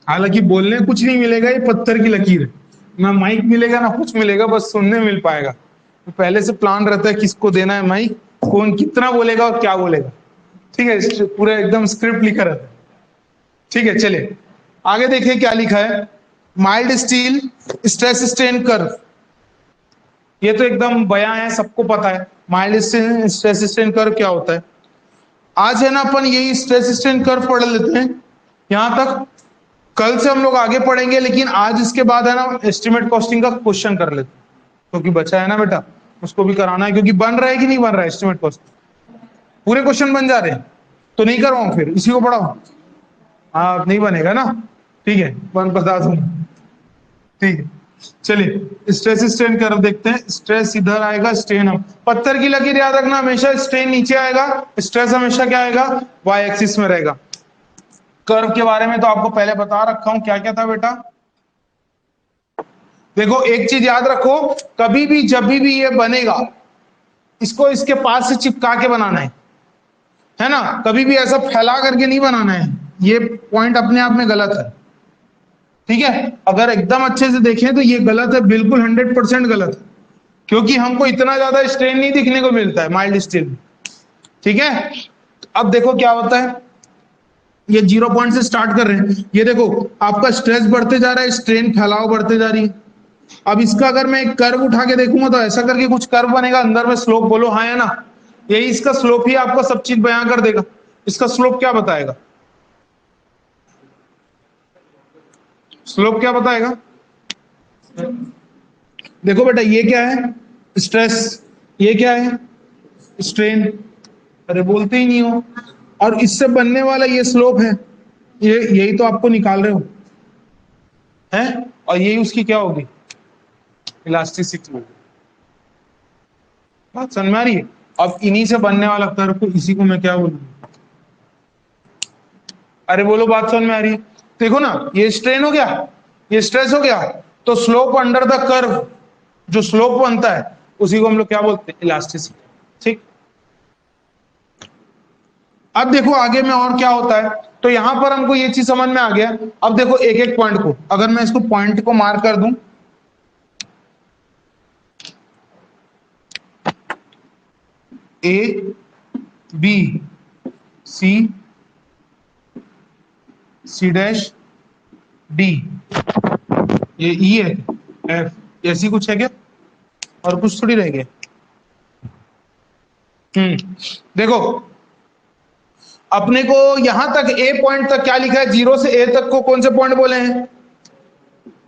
Speaker 1: हालांकि बोलने कुछ नहीं मिलेगा, ये पत्थर की लकीर है, ना माइक मिलेगा ना कुछ मिलेगा, बस सुनने मिल पाएगा। तो पहले से प्लान रहता है किसको देना है माइक, कौन कितना बोलेगा और क्या बोलेगा। ठीक है, पूरा एकदम स्क्रिप्ट लिखा रहता है। ठीक है, चलिए आगे देखिए क्या लिखा है। Mild steel stress strain curve, ये तो एकदम बयां है, सबको पता है माइल्ड स्ट्रेस स्ट्रेन कर्व क्या होता है। आज है ना अपन यही स्ट्रेस स्ट्रेन कर्व पढ़ लेते हैं यहां तक। कल से हम लोग आगे पढ़ेंगे, लेकिन आज इसके बाद है ना एस्टिमेट कॉस्टिंग का क्वेश्चन कर लेते हैं, क्योंकि बचा है ना बेटा, उसको भी कराना है, क्योंकि बन रहा है कि नहीं बन रहा है एस्टिमेट कॉस्टिंग, पूरे क्वेश्चन बन जा रहे हैं, तो नहीं करवाऊं फिर इसी को पढ़ाओ। हाँ नहीं बनेगा ना, ठीक है बन बता दूंगा। ठीक है, चलिए स्ट्रेस स्ट्रेन कर्व देखते हैं। स्ट्रेस इधर आएगा, स्ट्रेन हम पत्थर की लकीर याद रखना, हमेशा स्ट्रेन नीचे आएगा, स्ट्रेस हमेशा क्या आएगा, वाई एक्सिस में रहेगा। कर्व के बारे में तो आपको पहले बता रखा हूं, क्या क्या था बेटा। देखो एक चीज याद रखो, कभी भी जब भी ये बनेगा, इसको इसके पास से चिपका के बनाना है ना, कभी भी ऐसा फैला करके नहीं बनाना है, ये पॉइंट अपने आप में गलत है। ठीक है, अगर एकदम अच्छे से देखें तो ये गलत है, बिल्कुल 100% गलत है, क्योंकि हमको इतना ज्यादा स्ट्रेन नहीं दिखने को मिलता है माइल्ड स्टील में। ठीक है, अब देखो क्या होता है, ये 0 पॉइंट से स्टार्ट कर रहे हैं, ये देखो आपका स्ट्रेस बढ़ते जा रहा है, स्ट्रेन फैलाव बढ़ते जा रही है। अब इसका अगर मैं एक कर्व उठा के देखूंगा तो ऐसा करके कुछ कर्व बनेगा, अंदर में स्लोप, बोलो हाँ या ना। यही इसका स्लोप ही आपको सब चीज बयां कर देगा। इसका स्लोप क्या बताएगा, स्लोप क्या बताएगा? देखो बेटा ये क्या है, स्ट्रेस, ये क्या है, स्ट्रेन, अरे बोलते ही नहीं हो, और इससे बनने वाला ये स्लोप है, ये यही तो आपको निकाल रहे हो हैं, और यही उसकी क्या होगी, इलास्टिसिटी। बात समझ में आ रही है? अब इन्हीं से बनने वाला कर्व को, इसी को मैं क्या बोलूंगा, अरे बोलो बात समझ में आ रही है? देखो ना, ये स्ट्रेन हो गया, ये स्ट्रेस हो गया, तो स्लोप अंडर द कर्व, जो स्लोप बनता है उसी को हम लोग क्या बोलते हैं, इलास्टिसिटी। ठीक, अब देखो आगे में और क्या होता है, तो यहां पर हमको ये चीज समझ में आ गया। अब देखो एक एक पॉइंट को, अगर मैं इसको पॉइंट को मार्क कर दूं, A B C C dash D, ये ई है, एफ ऐसी कुछ है क्या, और कुछ थोड़ी रह गया। देखो अपने को यहां तक ए पॉइंट तक क्या लिखा है, 0 से ए तक को कौन से पॉइंट बोले हैं,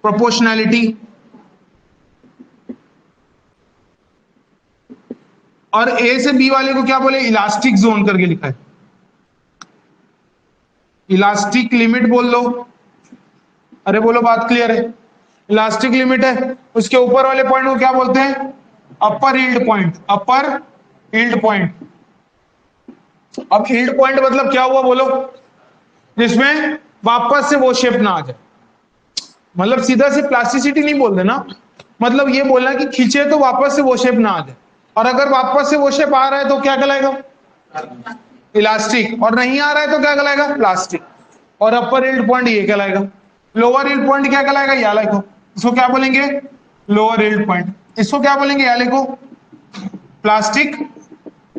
Speaker 1: प्रोपोर्शनैलिटी, और ए से बी वाले को क्या बोले, इलास्टिक जोन करके लिखा है, इलास्टिक लिमिट बोल लो। अरे बोलो बात क्लियर है, इलास्टिक लिमिट है। उसके ऊपर वाले पॉइंट को क्या बोलते हैं, अपर यील्ड पॉइंट, अपर यील्ड पॉइंट। अब यील्ड पॉइंट मतलब क्या हुआ बोलो, जिसमें वापस से वो शेप ना आ जाए, मतलब सीधा से प्लास्टिसिटी नहीं बोल देना, मतलब ये बोलना कि खींचे तो वापस से वो शेप ना आ जाए, और अगर वापस से वो शेप आ रहा है तो क्या कहलाएगा, इलास्टिक, और नहीं आ रहा है तो क्या कहलाएगा, प्लास्टिक। और अपर यील्ड पॉइंट ये कहलाएगा, लोअर यील्ड पॉइंट क्या कहलाएगा, या लिखो, इसको क्या बोलेंगे, लोअर यील्ड पॉइंट, इसको क्या बोलेंगे, या लिखो, प्लास्टिक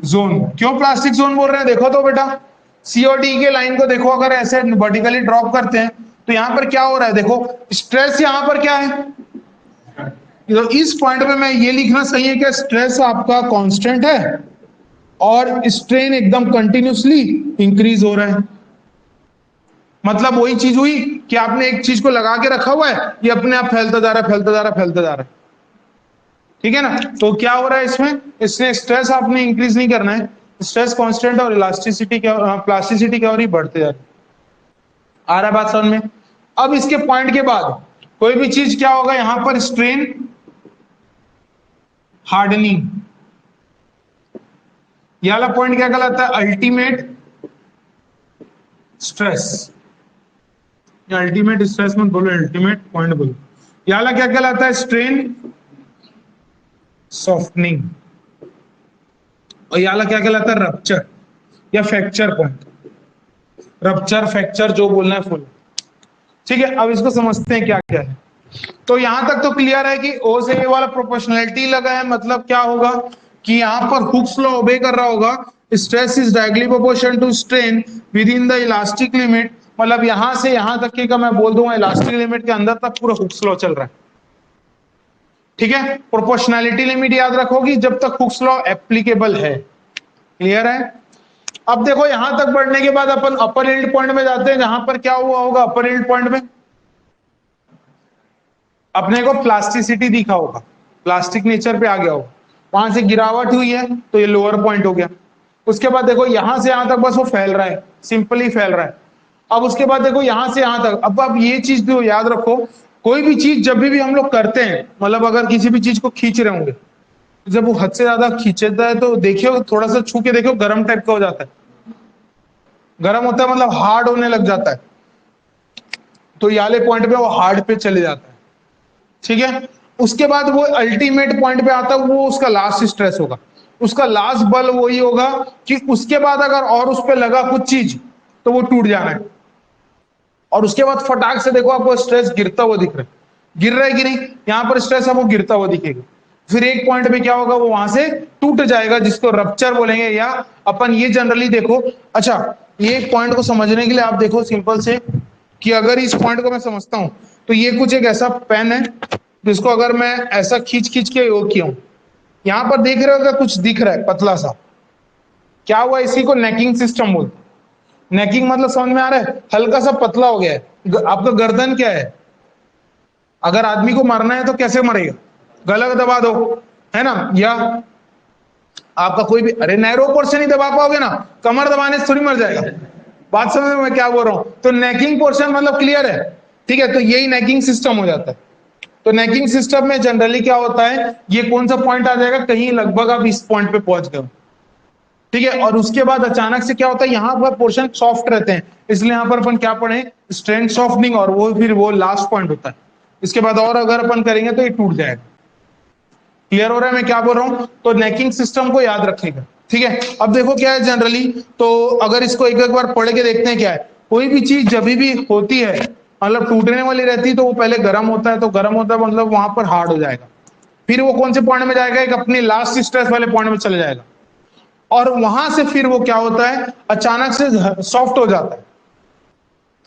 Speaker 1: जोन। क्यों प्लास्टिक जोन बोल रहे हैं, देखो तो बेटा, सी और डी के लाइन को देखो, अगर ऐसे वर्टिकली ड्रॉप करते हैं तो यहां पर क्या हो रहा है, देखो स्ट्रेस यहां पर क्या है, तो इस पॉइंट पे मैं ये लिखना सही है कि स्ट्रेस आपका कांस्टेंट है और स्ट्रेन एकदम कंटिन्यूसली इंक्रीज हो रहा है। मतलब वही चीज हुई कि आपने एक चीज को लगा के रखा हुआ है, ये अपने आप फैलता जा रहा है, फैलता जा रहा है, फैलता जा रहा है। ठीक है ना, तो क्या हो रहा है इसमें, इसमें स्ट्रेस आपने इंक्रीज नहीं करना है, स्ट्रेस कांस्टेंट और इलास्टिसिटी क्या, प्लास्टिसिटी क्या हो रही, बढ़ते जा रही। आ रहा है बात समझ में? अब इसके पॉइंट के बाद कोई भी चीज क्या होगा, यहां पर स्ट्रेन हार्डनिंग, ये वाला पॉइंट क्या कहलाता है, अल्टीमेट स्ट्रेस, या अल्टीमेट स्ट्रेस मत बोलो, अल्टीमेट पॉइंट बोलो। ये वाला क्या कहलाता है, स्ट्रेन सॉफ्टनिंग। और ये वाला क्या कहलाता है? रप्चर या फ्रैक्चर पॉइंट। रप्चर फ्रैक्चर जो बोलना है फुल। ठीक है, अब इसको समझते हैं क्या क्या है। तो यहां तक तो क्लियर है कि ओ से ए वाला प्रोपोर्शनैलिटी लगा है, मतलब क्या होगा कि यहां पर हुक्स लॉ ओबे कर रहा होगा, stress is directly proportion to strain within the elastic limit, मतलब यहां से यहां तक की का मैं बोल दूंगा इलास्टिक लिमिट के अंदर तक पूरा हुक्स लॉ चल रहा है। ठीक है, प्रोपोर्शनैलिटी लिमिट याद रखोगी जब तक हुक्स लॉ एप्लीकेबल है। क्लियर है? अब देखो यहां तक बढ़ने के बाद अपन अपर यील्ड पॉइंट में जाते हैं, जहां पर क्या हुआ होगा अपर यील्ड पॉइंट में अपने को प्लास्टिसिटी दिखा होगा, प्लास्टिक नेचर पे आ गया होगा, वहां से गिरावट हुई है तो ये लोअर पॉइंट हो गया। उसके बाद देखो यहां से यहां तक बस वो फैल रहा है, सिंपली फैल रहा है। अब उसके बाद देखो यहां से यहां तक, अब ये चीज तो याद रखो, कोई भी चीज जब भी हम लोग करते हैं, मतलब अगर किसी भी चीज को खींच रहे होंगे, जब वो हद से ज्यादा खींचता है तो देखियो थोड़ा सा छू के देखो गर्म टाइप का हो जाता है, गर्म होता है मतलब हार्ड होने लग जाता है, तो ये वाले पॉइंट पे वो हार्ड पे चले जाता है। ठीक है, उसके बाद वो अल्टीमेट पॉइंट पे आता है, वो उसका लास्ट स्ट्रेस होगा, उसका लास्ट बल वही होगा कि उसके बाद अगर और उस पर लगा कुछ चीज तो वो टूट जाना है। और उसके बाद फटाक से देखो आपको स्ट्रेस गिरता हुआ दिख रहा है, गिर रहा है कि नहीं, यहां पर स्ट्रेस है वो गिरता हुआ दिखेगा। फिर एक पॉइंट पे क्या होगा, वो वहां से टूट जाएगा, जिसको रप्चर बोलेंगे, या अपन ये जनरली देखो। अच्छा, ये एक पॉइंट को समझने के लिए आप देखो सिंपल से कि अगर इस पॉइंट को मैं समझता हूं तो ये कुछ एक ऐसा पेन है जिसको अगर मैं ऐसा खींच खींच के योग किया हूं, यहां पर देख रहे हो क्या कुछ दिख रहा है पतला सा, क्या हुआ, इसी को नेकिंग सिस्टम बोलते हैं। नेकिंग मतलब समझ में आ रहा है, हल्का सा पतला हो गया है। आपका गर्दन क्या है, अगर आदमी को मरना है तो कैसे मरेगा, गला दबा दो, है ना, या आपका कोई भी, अरे नैरो पोर्शन ही दबा पाओगे ना, कमर दबाने से थोड़ी मर जाएगा। बात समझ में मैं क्या बोल रहा हूं? तो नेकिंग पोर्शन मतलब क्लियर है। ठीक है, तो यही नेकिंग सिस्टम हो जाता है। तो नेकिंग सिस्टम में जनरली क्या होता है, ये कौन सा पॉइंट आ जाएगा, कहीं लगभग आप इस पॉइंट पे पहुंच गए। ठीक है, और उसके बाद अचानक से क्या होता है, यहाँ पर पोर्शन सॉफ्ट रहते हैं, इसलिए यहाँ पर अपन क्या पढ़े, स्ट्रेंथ सॉफ्टनिंग, और वो फिर वो लास्ट पॉइंट होता है। इसके बाद और अगर अपन करेंगे तो ये टूट जाएगा। क्लियर हो रहा है मैं क्या बोल रहा हूं? तो नेकिंग सिस्टम को याद रखेगा। ठीक है, अब देखो क्या है जनरली, तो अगर इसको एक एक बार पढ़ के देखते हैं क्या है, कोई भी चीज जब भी होती है मतलब टूटने वाली रहती है तो वो पहले गर्म होता है, तो गर्म होता है मतलब वहां पर हार्ड हो जाएगा, फिर वो कौन से पॉइंट में जाएगा, एक अपनी लास्ट स्ट्रेस वाले पॉइंट में चले जाएगा, और वहां से फिर वो क्या होता है, अचानक से सॉफ्ट हो जाता है।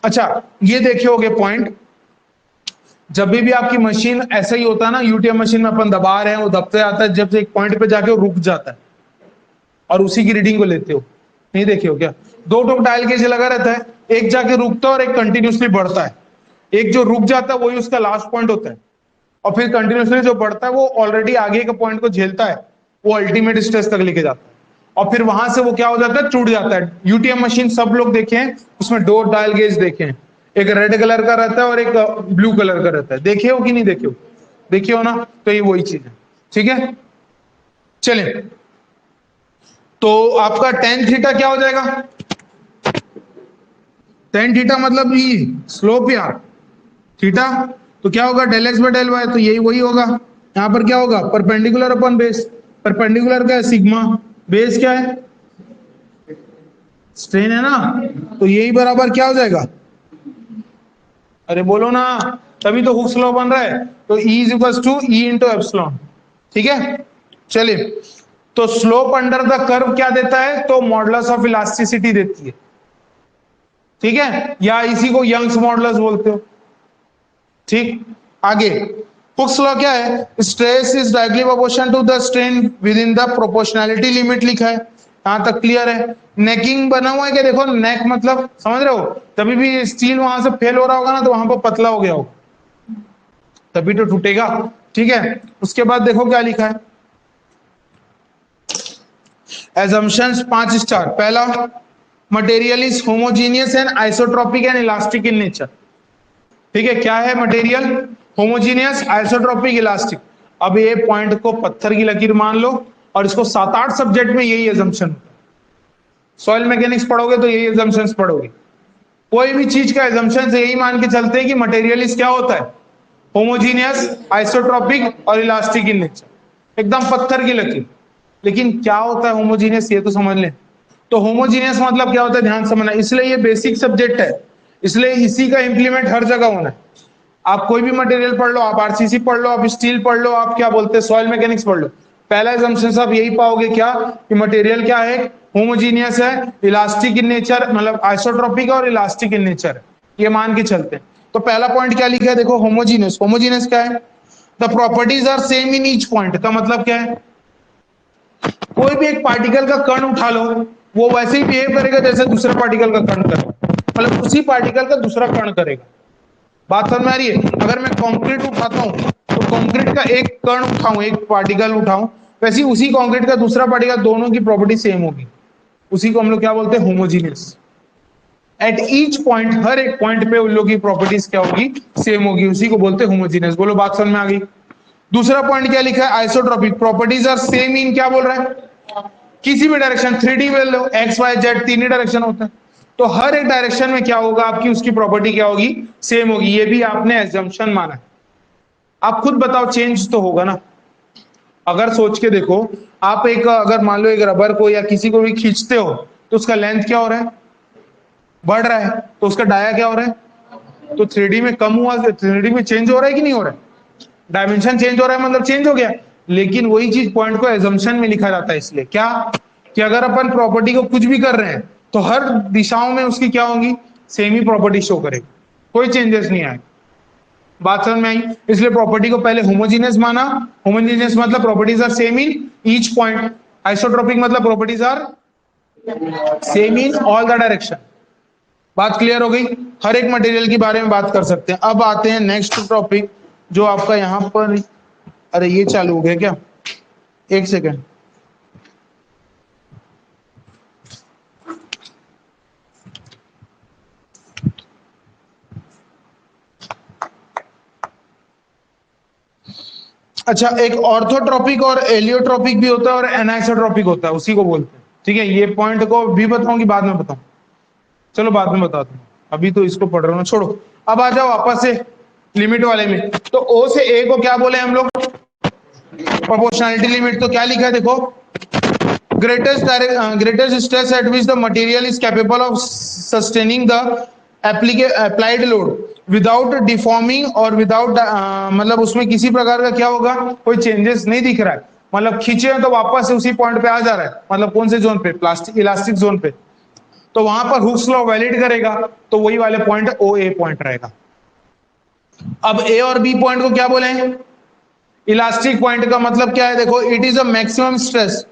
Speaker 1: अच्छा, ये देखियोगे पॉइंट, जब भी आपकी मशीन ऐसा ही होता है ना, यूटीएम मशीन में अपन दबा रहे हैं, वो दबते आता है, जब से एक पॉइंट पे जाके वो रुक जाता है और उसी की रीडिंग को लेते हो। नहीं देखे हो क्या, दो टोक डायल गेज लगा रहता है, एक जाके रुकता है और एक कंटिन्यूसली बढ़ता है। एक जो रुक जाता है वही उसका लास्ट पॉइंट होता है, और फिर कंटिन्यूसली जो बढ़ता है वो ऑलरेडी आगे के पॉइंट को झेलता है, वो अल्टीमेट स्ट्रेस तक लेके जाता है, और फिर वहां से वो क्या हो जाता है, टूट जाता है। यूटीएम मशीन सब लोग देखे हैं, उसमें दो डायल गेज देखे हैं, एक रेड कलर का रहता है और एक ब्लू कलर का रहता है, देखे हो कि नहीं देखे हो? देखे हो ना, तो ये वही चीज है। ठीक है, चलिए, तो आपका टेन थीटा क्या हो जाएगा, टेन थीटा मतलब ये स्लोप यार, थीटा तो क्या होगा, del X by del Y, तो यही वही होगा। यहां पर क्या होगा, परपेंडिकुलर अपन बेस, परपेंडिकुलर क्या है, सिग्मा, बेस क्या है, स्ट्रेन है ना, तो यही बराबर क्या हो जाएगा, अरे बोलो ना, तभी तो हुक्स लॉ बन रहा है, तो E is equal to E into epsilon. ठीक है, चलिए, तो स्लोप अंडर द कर्व क्या देता है, तो मॉडुलस ऑफ इलास्टिसिटी देती है। ठीक है, या इसी को यंग्स मॉडुलस बोलते हो। ठीक, आगे हुक्स लॉ क्या है, stress is directly proportional to the strain within the proportionality limit लिखा है, यहां तक क्लियर है। नेकिंग बना हुआ है क्या, देखो नेक मतलब समझ रहे हो, तभी भी स्टील वहां से फेल हो रहा होगा ना, तो वहां पर पतला हो गया होगा, तभी तो टूटेगा। ठीक है, उसके बाद देखो क्या लिखा है, एजम्पशंस 5 स्टार। पहला, material is homogeneous and isotropic and elastic in nature. ठीक है, क्या है मटेरियल, होमोजीनियस, आइसोट्रोपिक, इलास्टिक। अब ये पॉइंट को पत्थर की लकीर मान लो, और इसको 7-8 सब्जेक्ट में यही एजम्पशन होता है। सॉइल मैकेनिक्स पढ़ोगे तो यही एजम्पशंस पढ़ोगे, कोई भी चीज का एजम्पशन यही मान के चलते हैं कि मटेरियल क्या होता है, होमोजीनियस, आइसोट्रोपिक और इलास्टिक इन नेचर, एकदम पत्थर की लकीर। लेकिन क्या होता है होमोजीनियस ये तो समझ लें। तो होमोजीनियस मतलब क्या होता है ध्यान समझना, इसलिए ये बेसिक सब्जेक्ट है, इसलिए इसी का इंप्लीमेंट हर जगह होना है। आप कोई भी मटेरियल पढ़ लो, आप आरसीसी पढ़ लो, आप स्टील पढ़ लो, आप क्या बोलते हैं सॉइल मैकेनिक्स पढ़ लो, पहला assumption आप यही पाओगे क्या कि मटेरियल क्या है, होमोजीनियस है, इलास्टिक इन नेचर, मतलब आइसोट्रोपिक और इलास्टिक इन नेचर, ये मान के चलते हैं। तो पहला पॉइंट क्या लिखा है देखो, होमोजीनियस। होमोजीनियस क्या है, the properties are same in each point, का मतलब क्या है, कोई भी एक पार्टिकल का कण उठा लो, वो वैसे ही बिहेव करेगा जैसे दूसरे पार्टिकल का कण करेगा, मतलब उसी पार्टिकल का दूसरा कण करेगा। बात समझ में आ रही है। अगर मैं कंक्रीट उठाता हूं तो कंक्रीट का एक कण उठाऊं, एक पार्टिकल उठाऊं, वैसे ही उसी कंक्रीट का दूसरा पार्टिकल, दोनों की प्रॉपर्टी सेम होगी, उसी को हम लोग क्या बोलते हैं, होमोजीनियस। एट ईच पॉइंट, हर एक पॉइंट पे उन लोगों की प्रॉपर्टीज क्या होगी, सेम होगी, उसी को बोलते हैं होमोजीनियस। बोलो बात समझ में आ गई। दूसरा पॉइंट क्या लिखा है, isotropic, properties are same in, क्या बोल रहा है, किसी भी डायरेक्शन, 3D में लो, एक्स वाई जेड तीन ही डायरेक्शन होता है, तो हर एक डायरेक्शन में क्या होगा आपकी, उसकी प्रॉपर्टी क्या होगी, सेम होगी। ये भी आपने एजम्पशन माना है। आप खुद बताओ चेंज तो होगा ना। अगर सोच के देखो, आप एक, अगर मान लो एक रबर को या किसी को भी खींचते हो तो उसका लेंथ क्या हो रहा है, बढ़ रहा है, तो उसका डाया क्या हो रहा है, तो 3D में कम हुआ, 3D में चेंज हो रहा है कि नहीं हो रहा है, डायमेंशन चेंज हो रहा है, मतलब चेंज हो गया। लेकिन वही चीज पॉइंट को एजम्पशन में लिखा जाता है, इसलिए क्या कि अगर अपन प्रॉपर्टी को कुछ भी कर रहे हैं तो हर दिशाओं में उसकी क्या होगी, सेम ही प्रॉपर्टी शो करेगी, कोई चेंजेस नहीं आए। बात समझ में आई। इसलिए प्रॉपर्टी को पहले होमोजीनियस माना, होमोजीनियस मतलब properties are same in each point, isotropic मतलब properties are same in all the direction. बात क्लियर हो गई। हर एक मटेरियल के बारे में बात कर सकते हैं। अब आते हैं नेक्स्ट टॉपिक जो आपका यहां पर, अरे ये चालू हो गया क्या, एक सेकेंड। अच्छा, एक ऑर्थोट्रोपिक और एलियोट्रोपिक भी होता है और एनाइसोट्रोपिक होता है, उसी को बोलते हैं। ठीक है, ये पॉइंट को भी बताऊं कि बाद में बताऊं, चलो बाद में बताता हूं, अभी तो इसको पढ़ रहा हूं, छोड़ो। अब आ जाओ वापस से लिमिट वाले में। तो ओ से ए को क्या बोले हम लोग, प्रोपोर्शनैलिटी लिमिट। तो क्या लिखा है देखो, greatest stress at which the material is capable of sustaining the applied load without deforming और without मतलब उसमें किसी प्रकार का क्या होगा, कोई चेंजेस नहीं दिख रहा है, मतलब खींचे हैं तो वापस से उसी पॉइंट पे आ जा रहा है, मतलब कौन से जोन पे, प्लास्टिक इलास्टिक जोन पे, तो वहां पर हुक्स लॉ वैलिड करेगा, तो वही वाले पॉइंट ओ ए पॉइंट रहेगा। अब ए और बी पॉइंट को क्या बोले, इलास्टिक पॉइंट का मतलब क्या है देखो, it is a maximum stress,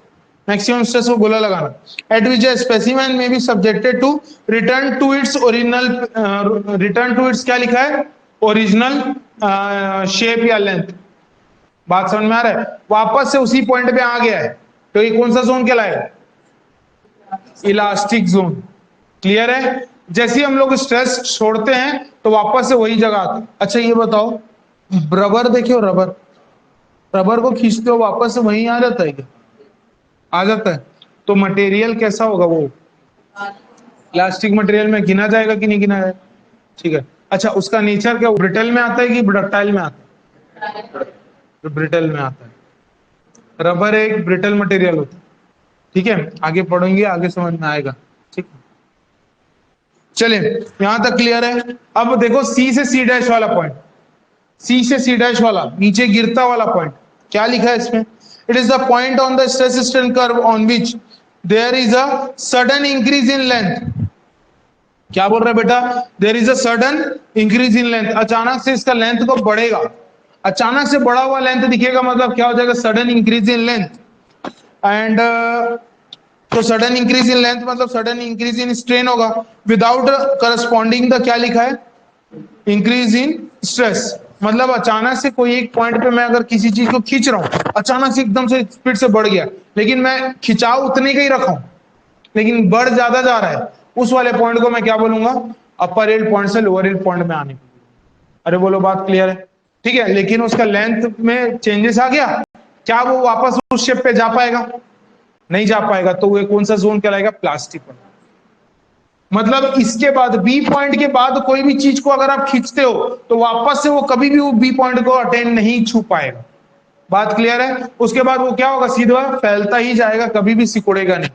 Speaker 1: maximum stress को गोला लगाना, at which a specimen may be subjected to return to its original, return to its क्या लिखा है, ओरिजिनल शेप या लेंथ। बात समझ में आ रहा है, वापस से उसी पॉइंट पे आ गया है, तो ये कौन सा जोन कहलाएगा, इलास्टिक जोन। क्लियर है। जैसे ही हम लोग स्ट्रेस छोड़ते हैं तो वापस से वही जगह आता है। अच्छा ये बताओ, रबर देखियो, रबर, रबर को खींचते हो वापस से वहीं आ जाता है क्या, आ जाता है। तो मटेरियल कैसा होगा वो, प्लास्टिक मटेरियल में गिना जाएगा कि नहीं गिना जाएगा, ठीक है। अच्छा उसका नेचर क्या, ब्रिटल में आता है कि डक्टाइल में आता है, तो ब्रिटल में आता है। रबर एक ब्रिटल मटेरियल होता है, ठीक है, आगे पढ़ेंगे, आगे समझ में आएगा, ठीक है। चलिए यहां तक क्लियर है। अब देखो सी से सी डैश वाला पॉइंट, सी से सी डैश वाला नीचे गिरता वाला पॉइंट, क्या लिखा है इसमें, it is the point on the stress strain curve on which there is a sudden increase in length. क्या बोल रहा है बेटा, there is a sudden increase in length, अचानक से इसका लेंथ को बढ़ेगा, अचानक से बढ़ा हुआ लेंथ दिखेगा, मतलब क्या हो जाएगा, sudden increase in length. And तो सडन इंक्रीज इन लेंथ मतलब सडन इंक्रीज इन स्ट्रेन होगा, विदाउट करस्पॉन्डिंग द क्या लिखा है, इंक्रीज इन स्ट्रेस। मतलब अचानक से कोई एक पॉइंट पे मैं अगर किसी चीज को खींच रहा हूं, अचानक से एकदम से स्पीड से बढ़ गया, लेकिन मैं खिंचाव उतने का ही रखा हूं, लेकिन बढ़ ज्यादा जा रहा है, उस वाले पॉइंट को मैं क्या बोलूंगा, अपर एल्ड पॉइंट से लोअर एल्ड पॉइंट में आने। अरे बोलो बात क्लियर है, ठीक है। लेकिन उसका लेंथ में चेंजेस आ गया, क्या वो वापस उस शेप पे जा पाएगा, नहीं जा पाएगा, तो वो कौन सा जोन कहलाएगा, प्लास्टिक। मतलब इसके बाद बी पॉइंट के बाद कोई भी चीज को अगर आप खींचते हो तो वापस से वो कभी भी वो बी पॉइंट को अटेन नहीं छू पाएगा। बात क्लियर है? उसके बाद वो क्या होगा, सीधा फैलता ही जाएगा, कभी भी सिकुड़ेगा नहीं।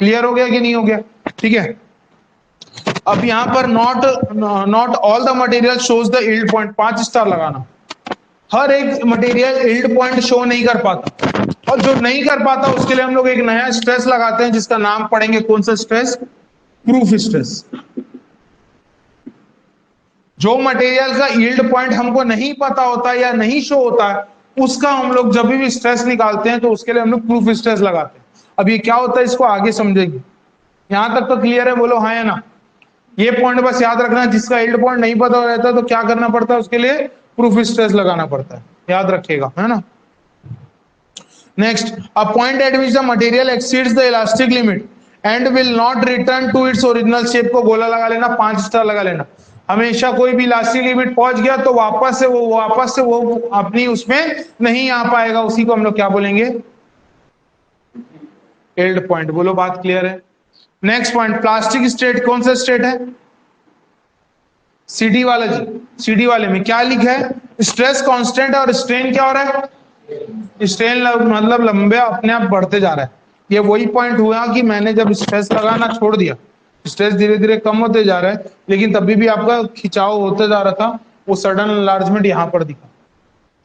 Speaker 1: क्लियर हो गया कि नहीं हो गया? ठीक है। अब यहां पर not all the material shows the yield point, 5 star लगाना। हर एक मटेरियल यील्ड पॉइंट शो नहीं कर पाता, और जो नहीं कर पाता उसके लिए हम लोग एक नया स्ट्रेस लगाते हैं, जिसका नाम पढ़ेंगे कौन सा स्ट्रेस? Proof stress. जो मटेरियल का यील्ड पॉइंट हमको नहीं पता होता या नहीं शो होता है, उसका हम लोग जब भी स्ट्रेस निकालते हैं तो उसके लिए हम लोग प्रूफ स्ट्रेस लगाते हैं। अब ये क्या होता है इसको आगे समझेंगे। यहां तक तो क्लियर है? बोलो हाँ या ना। ये पॉइंट बस याद रखना, जिसका यील्ड पॉइंट नहीं पता रहता तो क्या करना पड़ता है, उसके लिए प्रूफ स्ट्रेस लगाना पड़ता है, याद रखिएगा, है ना। Next, a point at which the material exceeds the elastic limit and will not return to its original shape, को गोला लगा लेना, 5 स्टार लगा लेना। हमेशा कोई भी इलास्टिक लिमिट पहुंच गया तो वापस से वो अपनी उसमें नहीं आ पाएगा, उसी को हम लोग क्या बोलेंगे? Yield point. बोलो बात क्लियर है? नेक्स्ट पॉइंट, प्लास्टिक स्टेट कौन सा स्टेट है? सीडी वाला जी। सीडी वाले में क्या लिखा है? स्ट्रेस कांस्टेंट और स्ट्रेन क्या हो रहा है? स्ट्रेन मतलब लंबे अपने आप बढ़ते जा रहा है। ये वही पॉइंट हुआ कि मैंने जब स्ट्रेस लगाना छोड़ दिया, स्ट्रेस धीरे धीरे कम होते जा रहा है, लेकिन तभी भी आपका खिंचाव होते जा रहा था, वो सडन एनलार्जमेंट यहाँ पर दिखा।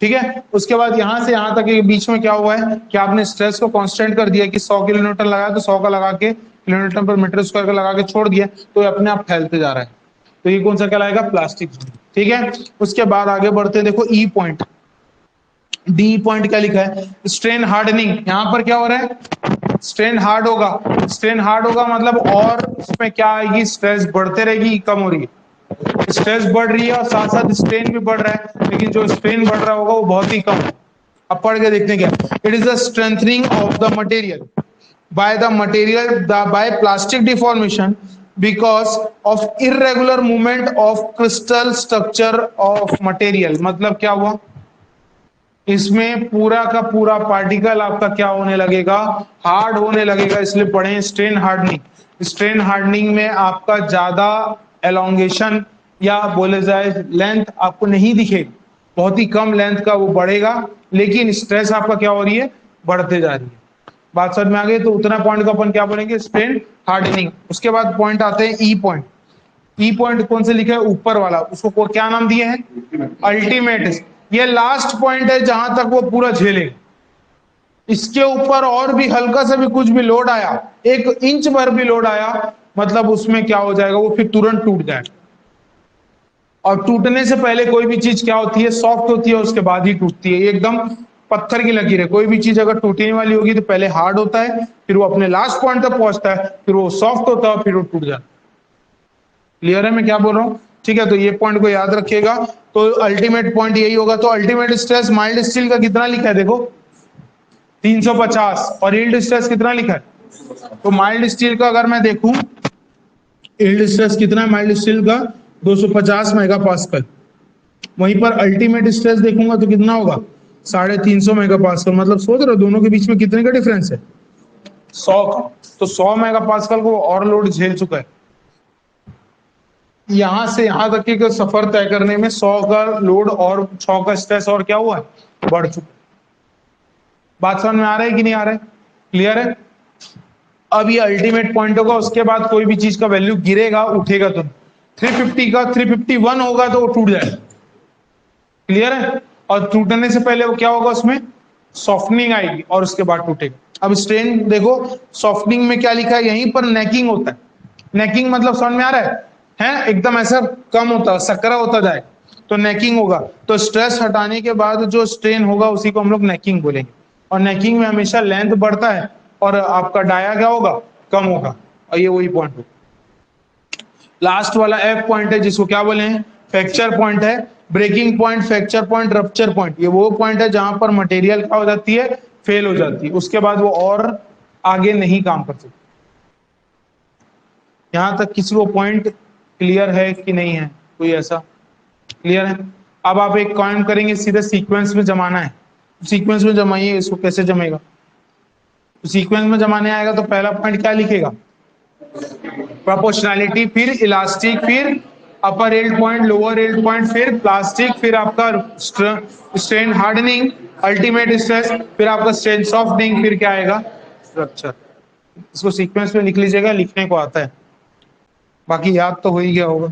Speaker 1: ठीक है। उसके बाद यहां से यहां तक के बीच में क्या हुआ है कि आपने स्ट्रेस को कांस्टेंट कर दिया कि 100 किलोमीटर लगाया तो 100 का लगा के किलोमीटर पर मीटर स्क्वायर का लगा के छोड़ दिया, तो ये अपने आप फैलते जा रहा है। तो ये कौन सा कहलाएगा? प्लास्टिक। ठीक है। उसके बाद आगे बढ़ते हैं, देखो ई पॉइंट, डी पॉइंट क्या लिखा है? Strain hardening. यहां पर क्या हो रहा है? स्ट्रेन हार्ड होगा। स्ट्रेन हार्ड होगा मतलब और उसमें क्या आएगी? स्ट्रेस बढ़ते रहेगी, कम हो रही है। स्ट्रेस बढ़ रही है और साथ साथ स्ट्रेन भी बढ़ रहा है, लेकिन जो स्ट्रेन बढ़ रहा होगा वो बहुत ही कम है। अब पढ़ के देखते हैं क्या। It is the strengthening of the material by the material by plastic deformation because of irregular movement of crystal structure of material. मतलब क्या हुआ? इसमें पूरा का पूरा पार्टिकल आपका क्या होने लगेगा? हार्ड होने लगेगा। इसलिए पढ़ें स्ट्रेन हार्डनिंग। स्ट्रेन हार्डनिंग में आपका ज्यादा एलोंगेशन या बोले जाए लेंथ आपको नहीं दिखेगी, बहुत ही कम लेंथ का वो बढ़ेगा, लेकिन स्ट्रेस आपका क्या हो रही है? बढ़ते जा रही है। बात समझ में आ गई? तो उतना पॉइंट को अपन क्या बोलेंगे? Strain hardening. उसके बाद पॉइंट आते हैं ई पॉइंट। ई पॉइंट कौन से लिखा है? ऊपर वाला। उसको क्या नाम दिए हैं? अल्टीमेट। ये लास्ट पॉइंट है जहां तक वो पूरा झेलेगा। इसके ऊपर और भी हल्का सा भी कुछ भी लोड आया, 1 इंच भर भी लोड आया, मतलब उसमें क्या हो जाएगा? वो फिर तुरंत टूट जाएगा। और टूटने से पहले कोई भी चीज क्या होती है? सॉफ्ट होती है, उसके बाद ही टूटती है। एकदम पत्थर की लकीर है। कोई भी चीज अगर टूटने वाली होगी तो पहले हार्ड होता है, फिर वो अपने लास्ट पॉइंट तक पहुंचता है, फिर वो सॉफ्ट होता है, फिर वो टूट जाता है। क्लियर है मैं क्या बोल रहा हूँ? ठीक है। तो ये पॉइंट को याद रखिएगा। तो अल्टीमेट पॉइंट यही होगा। तो अल्टीमेट स्ट्रेस माइल्ड स्टील का कितना लिखा है? देखो 350। और यील्ड स्ट्रेस कितना लिखा है? तो माइल्ड स्टील का अगर मैं देखूं, यील्ड स्ट्रेस कितना है माइल्ड स्टील का? 250 मेगापास्कल। वहीं पर अल्टीमेट स्ट्रेस देखूंगा तो कितना होगा? 350 मेगापास्कल। मतलब सोच रहे हो दोनों के बीच में कितने का डिफरेंस है? 100 का। तो 100 मेगापास्कल को और लोड झेल चुका है। यहां से यहां तक के सफर तय करने में 100 का लोड और 100 का स्ट्रेस और क्या हुआ है? बढ़ चुका। बात समझ में आ रहा है कि नहीं आ रहा है? क्लियर है? अब ये अल्टीमेट पॉइंट होगा। उसके बाद कोई भी चीज का वैल्यू गिरेगा उठेगा तो 350 का 351 होगा तो वो टूट जाएगा। क्लियर है? और टूटने से पहले वो क्या होगा? उसमें सॉफ्टनिंग आएगी और उसके बाद टूटेगा। अब स्ट्रेन देखो, सॉफ्टनिंग में क्या लिखा है? यहीं पर नेकिंग होता है। नेकिंग मतलब समझ में आ रहा है? एकदम ऐसा कम होता है, सकरा होता जाएगा, तो नेकिंग होगा। तो स्ट्रेस हटाने के बाद जो स्ट्रेन होगा उसी को हम लोग नेकिंग बोलेंगे। और नेकिंग में हमेशा लेंथ बढ़ता है और आपका डाया क्या होगा? कम होगा। और ये वही पॉइंट होगा। लास्ट वाला एफ पॉइंट है, जिसको क्या बोले हैं? फ्रैक्चर पॉइंट है। Breaking point, fracture point, rupture point, ये वो पॉइंट है जहां पर मटेरियल क्या हो जाती है? फेल हो जाती है। उसके बाद वो और आगे नहीं काम कर सकती। यहां तक किसी को पॉइंट क्लियर है कि नहीं है? कोई ऐसा क्लियर है? अब आप एक काम करेंगे, सीधे सीक्वेंस में जमाना है। सीक्वेंस में जमाइए। इसको कैसे जमेगा? तो सीक्वेंस में जमाने आएगा तो पहला पॉइंट क्या लिखेगा? प्रोपोर्शनैलिटी, फिर इलास्टिक, फिर upper yield point, lower yield point, फिर प्लास्टिक, फिर आपका स्ट्रेन हार्डनिंग, अल्टीमेट स्ट्रेस, फिर आपका स्ट्रेंथ सॉफ्टनिंग, फिर क्या आएगा स्ट्रक्चर। इसको सीक्वेंस में लिख लीजिएगा, लिखने को आता है, बाकी याद तो हो ही गया होगा।